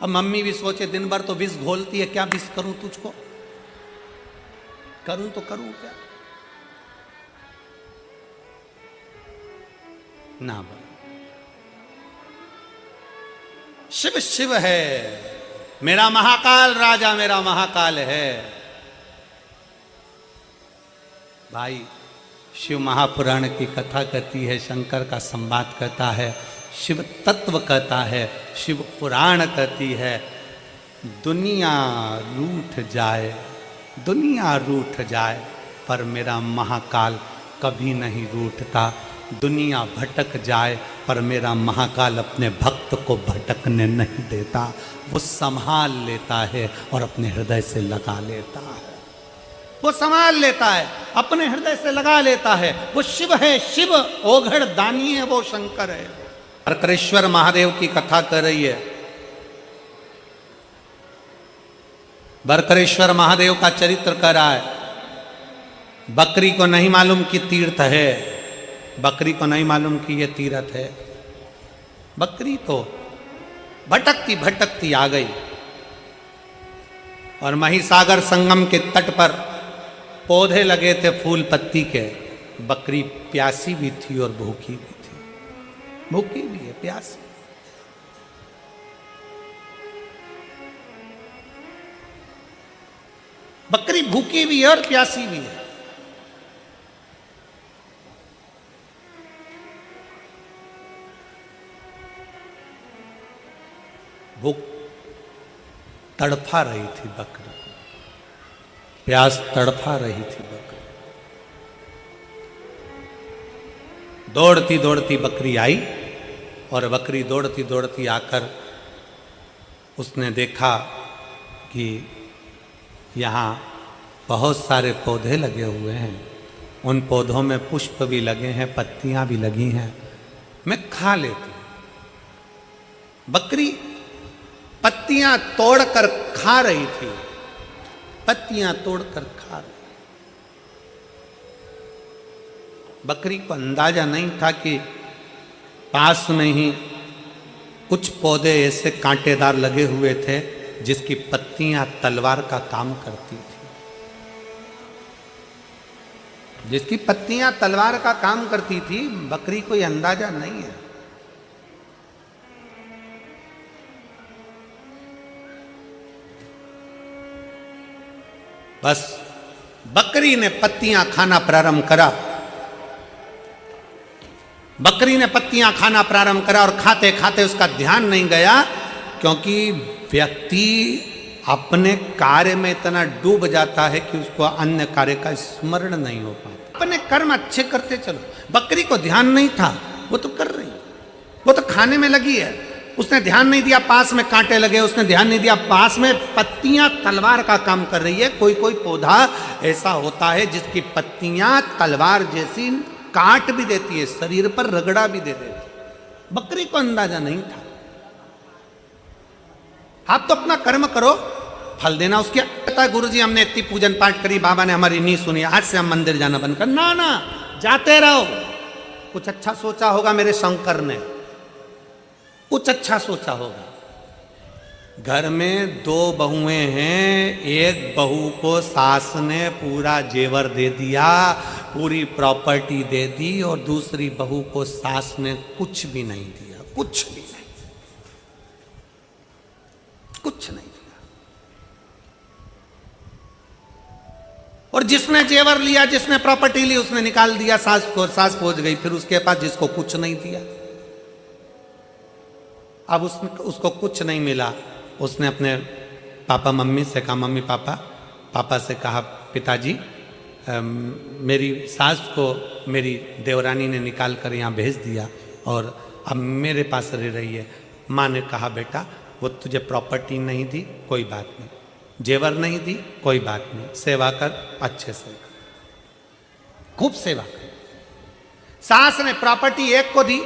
Speaker 2: अब मम्मी भी सोचे दिन भर तो विष घोलती है, क्या विष करूं तुझको, करूं तो करूं क्या ना। शिव शिव है, मेरा महाकाल राजा, मेरा महाकाल है। भाई शिव महापुराण की कथा कहती है, शंकर का संवाद कहता है, शिव तत्व कहता है, शिव पुराण कहती है। दुनिया रूठ जाए, दुनिया रूठ जाए, पर मेरा महाकाल कभी नहीं रूठता। दुनिया भटक जाए पर मेरा महाकाल अपने भक्त को भटकने नहीं देता। वो संभाल लेता है और अपने हृदय से लगा लेता है। वो संभाल लेता है, अपने हृदय से लगा लेता है। वो शिव है, शिव ओघड़ दानी है, वो शंकर है। अर्करेश्वर महादेव की कथा कर रही है। बरकरेश्वर महादेव का चरित्र कर रहा है। बकरी को नहीं मालूम कि तीर्थ है, बकरी को नहीं मालूम कि यह तीर्थ है। बकरी तो भटकती भटकती आ गई और महिसागर संगम के तट पर पौधे लगे थे फूल पत्ती के। बकरी प्यासी भी थी और भूखी भी थी। भूखी भी है, प्यासी। बकरी भूखी भी है और प्यासी भी है। भूख तड़फा रही थी बकरी, प्यास तड़फा रही थी बकरी। दौड़ती दौड़ती बकरी आई और बकरी दौड़ती दौड़ती आकर उसने देखा कि यहाँ बहुत सारे पौधे लगे हुए हैं। उन पौधों में पुष्प भी लगे हैं, पत्तियां भी लगी हैं, मैं खा लेती हूं। बकरी पत्तियां तोड़कर खा रही थी, पत्तियां तोड़कर खा रही। बकरी को अंदाजा नहीं था कि पास में ही कुछ पौधे ऐसे कांटेदार लगे हुए थे जिसकी पत्तियां तलवार का काम करती थी। जिसकी पत्तियां तलवार का काम करती थी, बकरी को यह अंदाजा नहीं है। बस बकरी ने पत्तियां खाना प्रारंभ करा। बकरी ने पत्तियां खाना प्रारंभ करा और खाते खाते उसका ध्यान नहीं गया, क्योंकि व्यक्ति अपने कार्य में इतना डूब जाता है कि उसको अन्य कार्य का स्मरण नहीं हो पाता। अपने कर्म अच्छे करते चलो। बकरी को ध्यान नहीं था, वो तो कर रही है, वो तो खाने में लगी है। उसने ध्यान नहीं दिया पास में कांटे लगे, उसने ध्यान नहीं दिया पास में पत्तियां तलवार का काम कर रही है। कोई कोई पौधा ऐसा होता है जिसकी पत्तियां तलवार जैसी काट भी देती है, शरीर पर रगड़ा भी दे देती। बकरी को अंदाजा नहीं था। आप तो अपना कर्म करो, फल देना उसके। कहता है गुरुजी हमने इतनी पूजन पाठ करी, बाबा ने हमारी नहीं सुनी, आज से हम मंदिर जाना बंद कर। ना ना, जाते रहो। कुछ अच्छा सोचा होगा मेरे शंकर ने, कुछ अच्छा सोचा होगा। घर में दो बहुएं हैं, एक बहू को सास ने पूरा जेवर दे दिया, पूरी प्रॉपर्टी दे दी, और दूसरी बहू को सास ने कुछ भी नहीं दिया, कुछ भी नहीं, कुछ नहीं दिया। और जिसने जेवर लिया, जिसने प्रॉपर्टी ली, उसने निकाल दिया सास को, सास पहुंच गई फिर उसके पास जिसको कुछ नहीं दिया। अब उसको कुछ नहीं मिला। उसने अपने पापा मम्मी से कहा, मम्मी पापा से कहा, पिताजी मेरी सास को मेरी देवरानी ने निकाल कर यहाँ भेज दिया और अब मेरे पास रह रही है। माँ ने कहा, बेटा वो तुझे प्रॉपर्टी नहीं दी, कोई बात नहीं, जेवर नहीं दी, कोई बात नहीं, सेवा कर, अच्छे से खूब सेवा कर। सास ने प्रॉपर्टी एक को दी,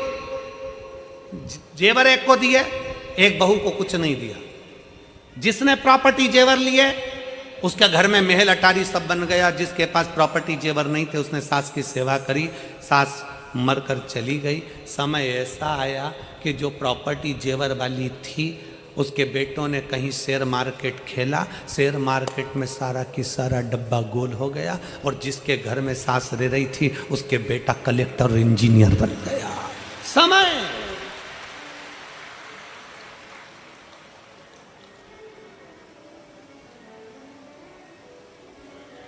Speaker 2: जेवर एक को दिए, एक बहू को कुछ नहीं दिया। जिसने प्रॉपर्टी जेवर लिए उसके घर में महल अटारी सब बन गया। जिसके पास प्रॉपर्टी जेवर नहीं थे उसने सास की सेवा करी, सास मरकर चली गई। समय ऐसा आया कि जो प्रॉपर्टी जेवर वाली थी उसके बेटों ने कहीं शेयर मार्केट खेला, शेयर मार्केट में सारा की सारा डब्बा गोल हो गया, और जिसके घर में सास रह रही थी उसके बेटा कलेक्टर इंजीनियर बन गया। समय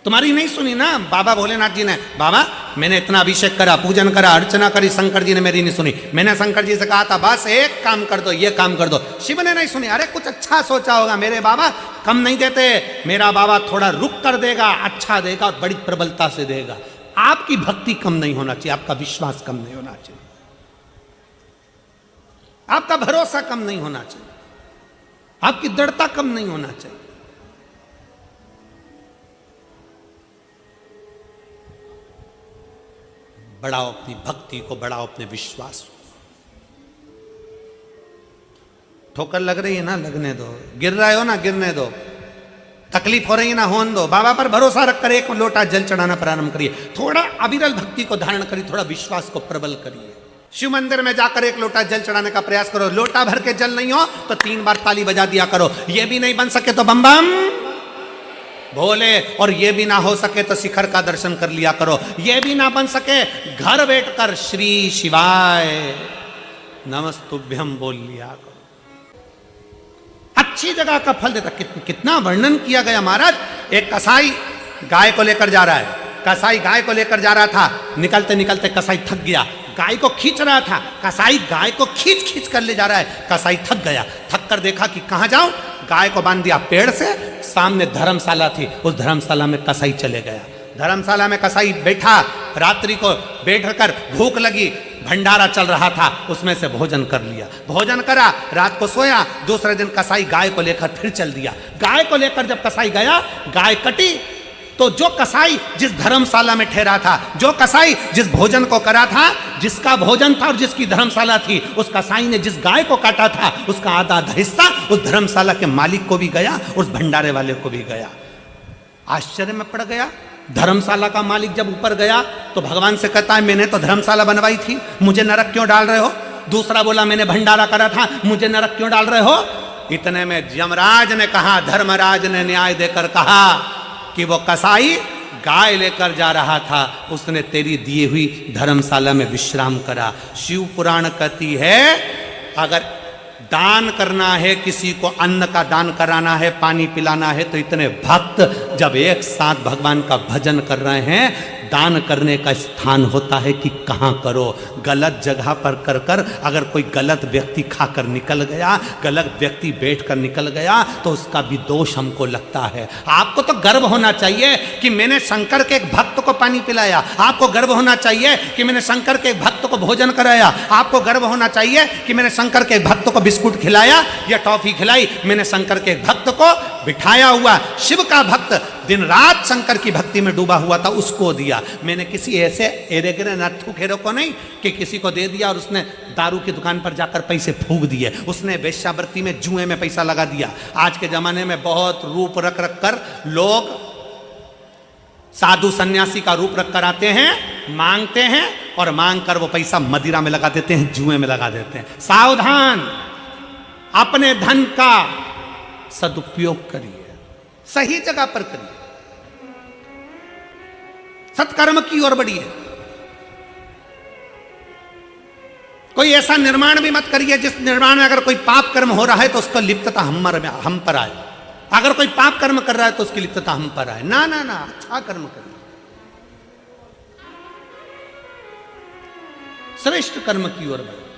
Speaker 2: तुम्हारी नहीं सुनी ना बाबा भोलेनाथ जी ने। बाबा मैंने इतना अभिषेक करा, पूजन करा, अर्चना करी, शंकर जी ने मेरी नहीं सुनी। मैंने शंकर जी से कहा था बस एक काम कर दो, ये काम कर दो, शिव ने नहीं सुनी। अरे कुछ अच्छा सोचा होगा, मेरे बाबा कम नहीं देते, मेरा बाबा थोड़ा रुक कर देगा, अच्छा देगा और बड़ी प्रबलता से देगा। आपकी भक्ति कम नहीं होना चाहिए, आपका विश्वास कम नहीं होना चाहिए, आपका भरोसा कम नहीं होना चाहिए, आपकी दृढ़ता कम नहीं होना चाहिए। बढ़ाओ अपनी भक्ति को, बढ़ाओ अपने विश्वास को। ठोकर लग रही है ना, लगने दो। गिर रहे हो ना, गिरने दो। तकलीफ हो रही है ना, होने दो। बाबा पर भरोसा रखकर एक लोटा जल चढ़ाना प्रारंभ करिए। थोड़ा अविरल भक्ति को धारण करिए, थोड़ा विश्वास को प्रबल करिए। शिव मंदिर में जाकर एक लोटा जल चढ़ाने का प्रयास करो। लोटा भर के जल नहीं हो तो 3 बार ताली बजा दिया करो। ये भी नहीं बन सके तो बम बम भोले, और ये भी ना हो सके तो शिखर का दर्शन कर लिया करो। ये भी ना बन सके घर बैठकर श्री शिवाय नमस्तुभ्यम बोल लिया करो। अच्छी जगह का फल देता। कितना वर्णन किया गया महाराज। एक कसाई गाय को लेकर जा रहा है। कसाई गाय को लेकर जा रहा था, निकलते निकलते कसाई थक गया, गाय को खींच रहा था। कसाई गाय को खींच खींच कर ले जा रहा है। कसाई थक गया, थक कर देखा कि कहां जाऊं, गाय को बांध दिया पेड़ से। सामने धर्मशाला थी, उस धर्मशाला में कसाई चले गया। धर्मशाला में कसाई बैठा, रात्रि को बैठकर भूख लगी, भंडारा चल रहा था, उसमें से भोजन कर लिया। भोजन करा, रात को सोया। दूसरे दिन कसाई गाय को लेकर फिर चल दिया। गाय को लेकर जब कसाई गया, गाय कटी तो जो कसाई जिस धर्मशाला में ठहरा था, जो कसाई जिस भोजन को करा था, जिसका भोजन था और जिसकी धर्मशाला थी, उस कसाई ने जिस गाय को काटा था उसका आधा आधा हिस्सा उस धर्मशाला के मालिक को भी गया, उस भंडारे वाले को भी गया। आश्चर्य में पड़ गया। धर्मशाला का मालिक जब ऊपर गया तो भगवान से कहता है मैंने तो धर्मशाला बनवाई थी, मुझे नरक क्यों डाल रहे हो। दूसरा बोला मैंने भंडारा करा था, मुझे नरक क्यों डाल रहे हो। इतने में यमराज ने कहा, धर्मराज ने न्याय देकर कहा कि वो कसाई गाय लेकर जा रहा था, उसने तेरी दी हुई धर्मशाला में विश्राम करा। शिव पुराण कहती है अगर दान करना है, किसी को अन्न का दान कराना है, पानी पिलाना है, तो इतने भक्त जब एक साथ भगवान का भजन कर रहे हैं, दान करने का स्थान होता है कि कहाँ करो। गलत जगह पर कर कर अगर कोई गलत व्यक्ति खाकर निकल गया, गलत व्यक्ति बैठकर निकल गया, तो उसका भी दोष हमको लगता है। आपको तो गर्व होना चाहिए कि मैंने शंकर के एक भक्त को पानी पिलाया। आपको गर्व होना चाहिए कि मैंने शंकर के एक भक्त को भोजन कराया। आपको गर्व होना चाहिए कि मैंने शंकर के एक भक्त को बिस्कुट खिलाया या टॉफी खिलाई। मैंने शंकर के एक भक्त को बिठाया हुआ, शिव का भक्त दिन रात शंकर की भक्ति में डूबा हुआ था, उसको दिया। मैंने किसी ऐसे एरे गिरे नत्थु खेरों को नहीं कि किसी को दे दिया और उसने दारू की दुकान पर जाकर पैसे फूंक दिए, उसने वेश्यावृत्ति में, जुए में पैसा लगा दिया। आज के जमाने में बहुत रूप रख रख कर लोग साधु सन्यासी का रूप रख कर आते हैं, मांगते हैं और मांग कर वो पैसा मदिरा में लगा देते हैं, जुए में लगा देते हैं। सावधान, अपने धन का सदुपयोग करिए, सही जगह पर करिए, सत्कर्म की ओर बढ़िए। कोई ऐसा निर्माण भी मत करिए जिस निर्माण में अगर कोई पाप कर्म हो रहा है तो उसका लिप्तता हम पर आए। अगर कोई पाप कर्म कर रहा है तो उसकी लिप्तता हम पर आए। ना ना ना, अच्छा कर्म करिए, श्रेष्ठ कर्म की ओर बढ़े।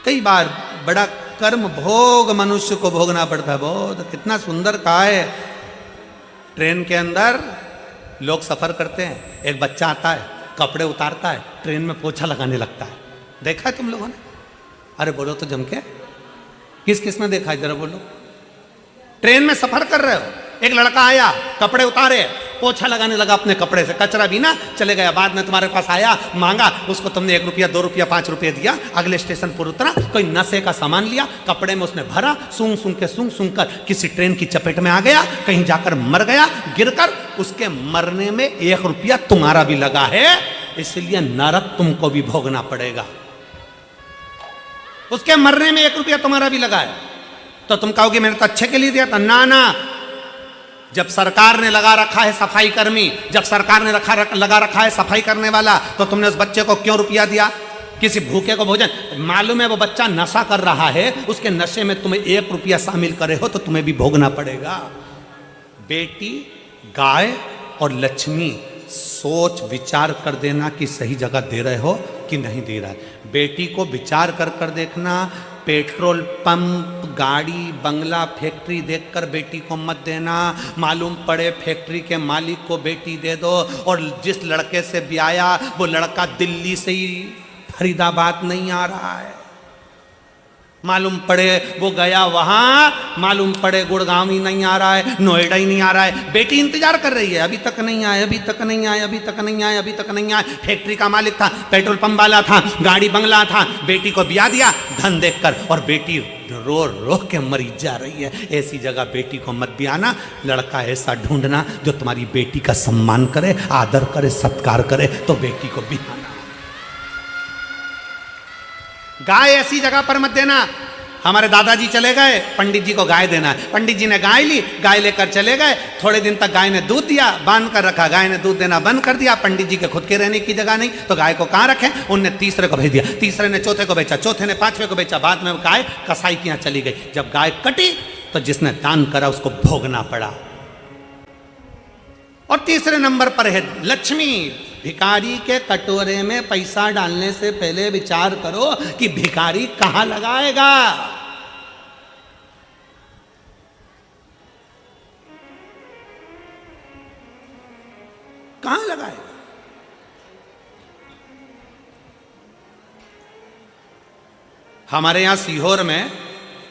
Speaker 2: कई बार बड़ा कर्म भोग मनुष्य को भोगना पड़ता है। बहुत कितना सुंदर कहा है। ट्रेन के अंदर लोग सफर करते हैं, एक बच्चा आता है, कपड़े उतारता है, ट्रेन में पोछा लगाने लगता है। देखा है तुम लोगों ने? अरे बोलो तो जम के, किस किस ने देखा है जरा बोलो। ट्रेन में सफर कर रहे हो, एक लड़का आया, कपड़े उतारे, पोछा लगाने लगा अपने कपड़े से, कचरा भी ना चले गया। बाद में तुम्हारे पास आया, मांगा, उसको तुमने 1 रुपया 2 रुपया 5 रुपये दिया, अगले स्टेशन पर उतरा, कोई नशे का सामान लिया, कपड़े में उसने भरा, सूंघ सूंघ कर किसी ट्रेन की चपेट में आ गया, कहीं जाकर मर गया, गिरकर। उसके मरने में 1 रुपया तुम्हारा भी लगा है, इसलिए नरक तुमको भी भोगना पड़ेगा। उसके मरने में 1 रुपया तुम्हारा भी लगा है। तो तुम कहोगे मैंने तो अच्छे के लिए दिया था। ना ना, जब सरकार ने लगा रखा है सफाई कर्मी, जब सरकार ने लगा रखा है सफाई करने वाला, तो तुमने उस बच्चे को क्यों रुपया दिया? किसी भूखे को भोजन? मालूम है वो बच्चा नशा कर रहा है, उसके नशे में तुम्हें 1 रुपया शामिल करे हो तो तुम्हें भी भोगना पड़ेगा। बेटी, गाय और लक्ष्मी, सोच विचार कर देना कि सही जगह दे रहे हो कि नहीं दे रहा है। बेटी को विचार कर कर देखना, पेट्रोल पंप, गाड़ी, बंगला, फैक्ट्री देखकर बेटी को मत देना। मालूम पड़े फैक्ट्री के मालिक को बेटी दे दो और जिस लड़के से ब्याया वो लड़का दिल्ली से ही फरीदाबाद नहीं आ रहा है, मालूम पड़े वो गया वहां, मालूम पड़े गुड़गांव ही नहीं आ रहा है, नोएडा ही नहीं आ रहा है। बेटी इंतजार कर रही है, अभी तक नहीं आए, अभी तक नहीं आए, अभी तक नहीं आए, अभी तक नहीं आए। फैक्ट्री का मालिक था, पेट्रोल पंप वाला था, गाड़ी बंगला था, बेटी को ब्याह दिया धन देखकर, और बेटी रो रो के मरी जा रही है। ऐसी जगह बेटी को मत ब्याहना। लड़का ऐसा ढूंढना जो तुम्हारी बेटी का सम्मान करे, आदर करे, सत्कार करे, तो बेटी को ब्याहना। गाय ऐसी जगह पर मत देना। हमारे दादाजी चले गए, पंडित जी को गाय देना है, पंडित जी ने गाय ली, गाय लेकर चले गए, थोड़े दिन तक गाय ने दूध दिया, बांध कर रखा, गाय ने दूध देना बंद कर दिया। पंडित जी के खुद के रहने की जगह नहीं, तो गाय को कहाँ रखें? उनने तीसरे को भेज दिया, तीसरे ने चौथे को बेचा, चौथे ने पांचवे को बेचा, बाद में गाय कसाई के यहाँ चली गई। जब गाय कटी तो जिसने दान करा उसको भोगना पड़ा। और तीसरे नंबर पर है लक्ष्मी। भिखारी के कटोरे में पैसा डालने से पहले विचार करो कि भिखारी कहां लगाएगा। कहां लगाएगा? हमारे यहां सीहोर में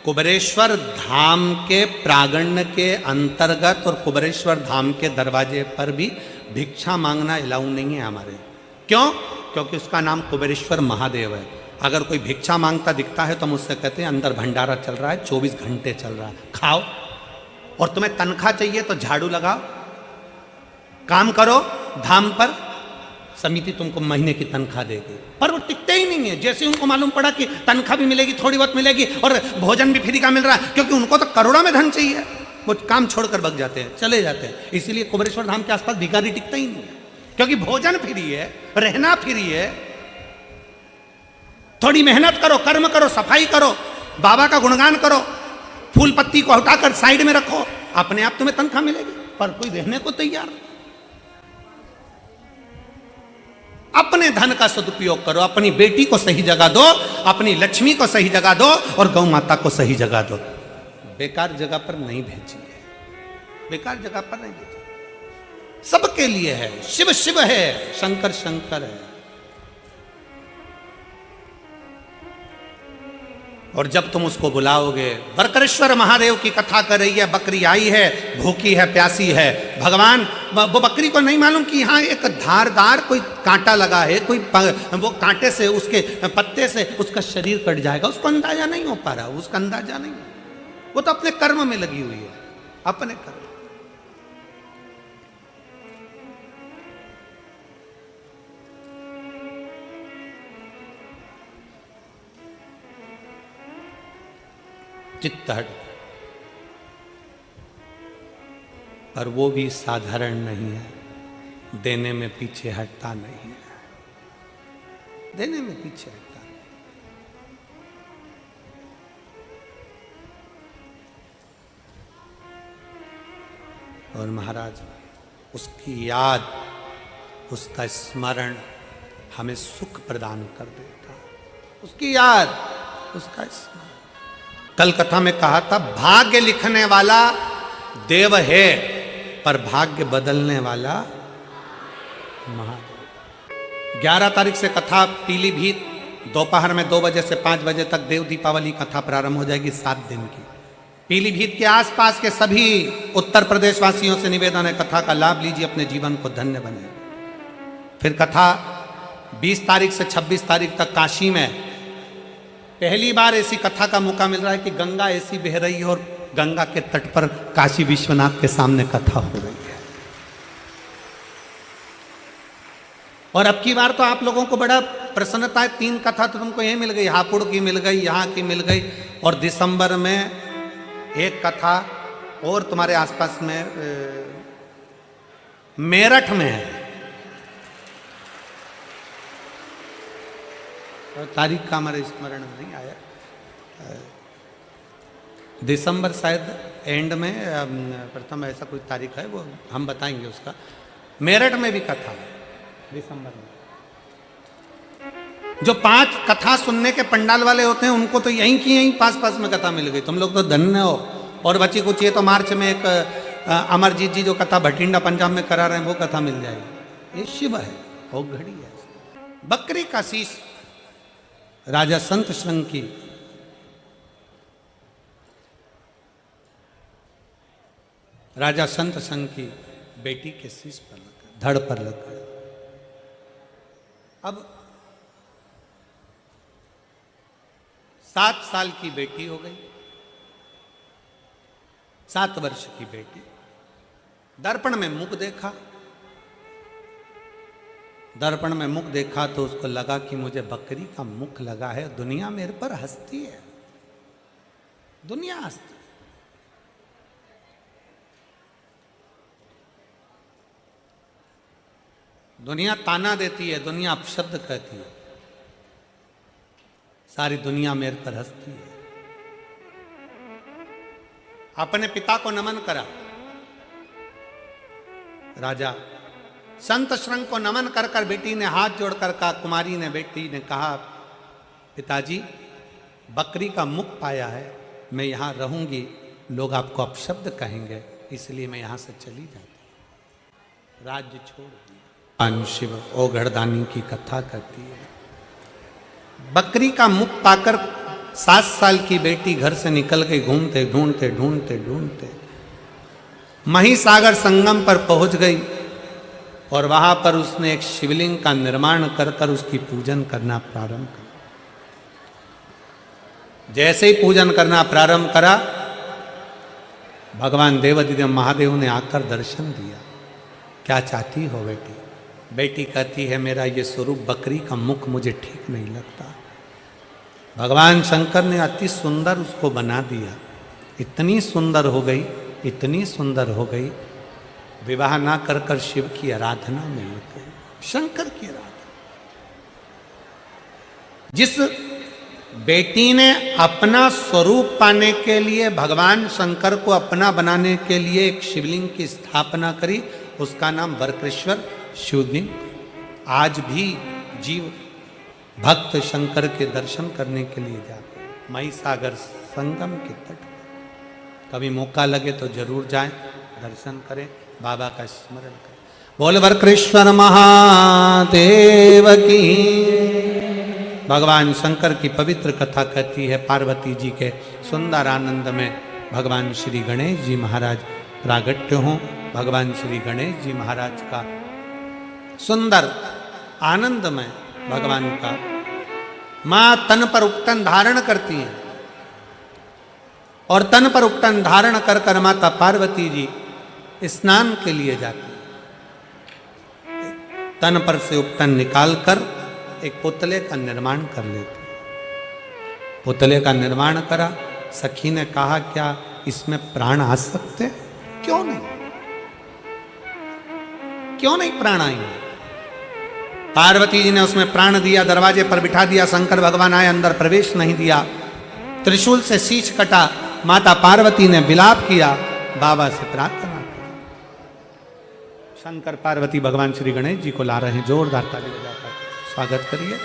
Speaker 2: कुबेरेश्वर धाम के प्रांगण के अंतर्गत और कुबेरेश्वर धाम के दरवाजे पर भी भिक्षा मांगना अलाउ नहीं है हमारे। क्यों? क्योंकि उसका नाम कुबेरेश्वर महादेव है। अगर कोई भिक्षा मांगता दिखता है तो मुझसे कहते हैं अंदर भंडारा चल रहा है, 24 घंटे चल रहा है, खाओ। और तुम्हें तनख्वाह चाहिए तो झाड़ू लगाओ, काम करो धाम पर, समिति तुमको महीने की तनख्वाह देगी। पर वो टिकते ही नहीं है। जैसे उनको मालूम पड़ा कि तनख्वाह भी मिलेगी, थोड़ी बहुत मिलेगी और भोजन भी फ्री का मिल रहा है, क्योंकि उनको तो करोड़ों में धन चाहिए, वो काम छोड़कर भाग जाते हैं, चले जाते हैं। इसीलिए कुबेरेश्वर धाम के आसपास भिखारी टिकता ही नहीं है, क्योंकि भोजन फ्री है, रहना फ्री है। थोड़ी मेहनत करो, कर्म करो, सफाई करो, बाबा का गुणगान करो, फूल पत्ती को हटाकर साइड में रखो, अपने आप तुम्हें तनख्वाह मिलेगी। पर कोई रहने को तैयार नहीं। अपने धन का सदुपयोग करो, अपनी बेटी को सही जगह दो, अपनी लक्ष्मी को सही जगह दो और गौ माता को सही जगह दो। बेकार जगह पर नहीं भेजिए, बेकार जगह पर नहीं भेजिए। सबके लिए है, शिव शिव है, शंकर शंकर है। और जब तुम उसको बुलाओगे, वरकरेश्वर महादेव की कथा कर रही है, बकरी आई है, भूखी है, प्यासी है, भगवान वो बकरी को नहीं मालूम कि यहाँ एक धारदार कोई कांटा लगा है, कोई वो कांटे से, उसके पत्ते से उसका शरीर कट जाएगा, उसको अंदाजा नहीं हो पा रहा, उसका अंदाजा नहीं। वो तो अपने कर्म में लगी हुई है, अपने कर्म। चित्त हट, पर वो भी साधारण नहीं है, देने में पीछे हटता नहीं है, देने में पीछे हटता नहीं। और महाराज उसकी याद, उसका स्मरण हमें सुख प्रदान कर देता, उसकी याद, उसका स्मरण। कल कथा में कहा था, भाग्य लिखने वाला देव है पर भाग्य बदलने वाला महादेव। 11 तारीख से कथा पीलीभीत, दोपहर में 2 बजे से 5 बजे तक देव दीपावली कथा प्रारंभ हो जाएगी, 7 दिन की। पीलीभीत के आसपास के सभी उत्तर प्रदेश वासियों से निवेदन है, कथा का लाभ लीजिए, अपने जीवन को धन्य बने। फिर कथा 20 तारीख से 26 तारीख तक काशी में पहली बार ऐसी कथा का मौका मिल रहा है कि गंगा ऐसी बह रही है और गंगा के तट पर काशी विश्वनाथ के सामने कथा हो रही है। और अब की बार तो आप लोगों को बड़ा प्रसन्नता है, 3 कथा तो तुमको यही मिल गई, हापुड़ की मिल गई, यहाँ की मिल गई, और दिसंबर में 1 कथा और तुम्हारे आसपास में मेरठ में है। तारीख का हमारे स्मरण नहीं आया, दिसंबर शायद एंड में प्रथम ऐसा कोई तारीख है, वो हम बताएंगे उसका। मेरठ में भी कथा है दिसंबर में। जो 5 कथा सुनने के पंडाल वाले होते हैं उनको तो यहीं की यहीं पास में कथा मिल गई। तुम लोग तो धन्य हो। और बची कुछ ये तो मार्च में एक अमरजीत जी जो कथा भटिंडा पंजाब में करा रहे हैं वो कथा मिल जाएगी। ये शिव है, वो घड़ी है। बकरी का शीश राजा संत श्रृंग की राजा संत संघ की बेटी के शीश पर लगा, धड़ पर लगा। अब 7 साल की बेटी हो गई, 7 वर्ष की बेटी। दर्पण में मुख देखा, दर्पण में मुख देखा तो उसको लगा कि मुझे बकरी का मुख लगा है, दुनिया मेरे पर हंसती है, दुनिया हंसती। दुनिया ताना देती है, दुनिया अपशब्द कहती है, सारी दुनिया मेरे पर हंसती है। अपने पिता को नमन करा। राजा संत श्रृंग को नमन कर कर बेटी ने हाथ जोड़कर कहा, कुमारी ने बेटी ने कहा, पिताजी बकरी का मुख पाया है, मैं यहां रहूंगी, लोग आपको अपशब्द कहेंगे, इसलिए मैं यहां से चली जाती। राज्य छोड़ दिया। शिव ओघड़दानी की कथा करती है। बकरी का मुख पाकर 7 साल की बेटी घर से निकल गई, घूमते ढूंढते ढूंढते ढूंढते महिसागर संगम पर पहुंच गई और वहां पर उसने एक शिवलिंग का निर्माण कर कर उसकी पूजन करना प्रारंभ किया। जैसे ही पूजन करना प्रारंभ करा, भगवान देवाधिदेव महादेव ने आकर दर्शन दिया। क्या चाहती हो बेटी? बेटी कहती है, मेरा ये स्वरूप बकरी का मुख मुझे ठीक नहीं लगता। भगवान शंकर ने अति सुंदर उसको बना दिया। इतनी सुंदर हो गई, इतनी सुंदर हो गई, विवाह ना कर कर शिव की आराधना में लग गई, शंकर की आराधना। जिस बेटी ने अपना स्वरूप पाने के लिए भगवान शंकर को अपना बनाने के लिए एक शिवलिंग की स्थापना करी, उसका नाम वरकेश्वर शिवलिंग। आज भी जीव भक्त शंकर के दर्शन करने के लिए जाते हैं महिसागर संगम के तट पर। कभी मौका लगे तो जरूर जाएं, दर्शन करें, बाबा का स्मरण करें। बोल वरकेश्वर महादेव की। भगवान शंकर की पवित्र कथा कहती है, पार्वती जी के सुंदर आनंद में भगवान श्री गणेश जी महाराज प्रागट्य हों। भगवान श्री गणेश जी महाराज का सुंदर आनंद में भगवान का मां तन पर उपटन धारण करती हैं और तन पर उपटन धारण कर कर माता पार्वती जी स्नान के लिए जाती हैं। तन पर से उपटन निकालकर एक पुतले का निर्माण कर लेती। पुतले का निर्माण करा, सखी ने कहा, क्या इसमें प्राण आ सकते? क्यों नहीं, क्यों नहीं प्राण आएंगे? पार्वती जी ने उसमें प्राण दिया, दरवाजे पर बिठा दिया। शंकर भगवान आए, अंदर प्रवेश नहीं दिया। त्रिशूल से शीश कटा। माता पार्वती ने विलाप किया, बाबा से प्रार्थना की। शंकर पार्वती भगवान श्री गणेश जी को ला रहे हैं, जोरदार ताली बजाकर स्वागत करिए।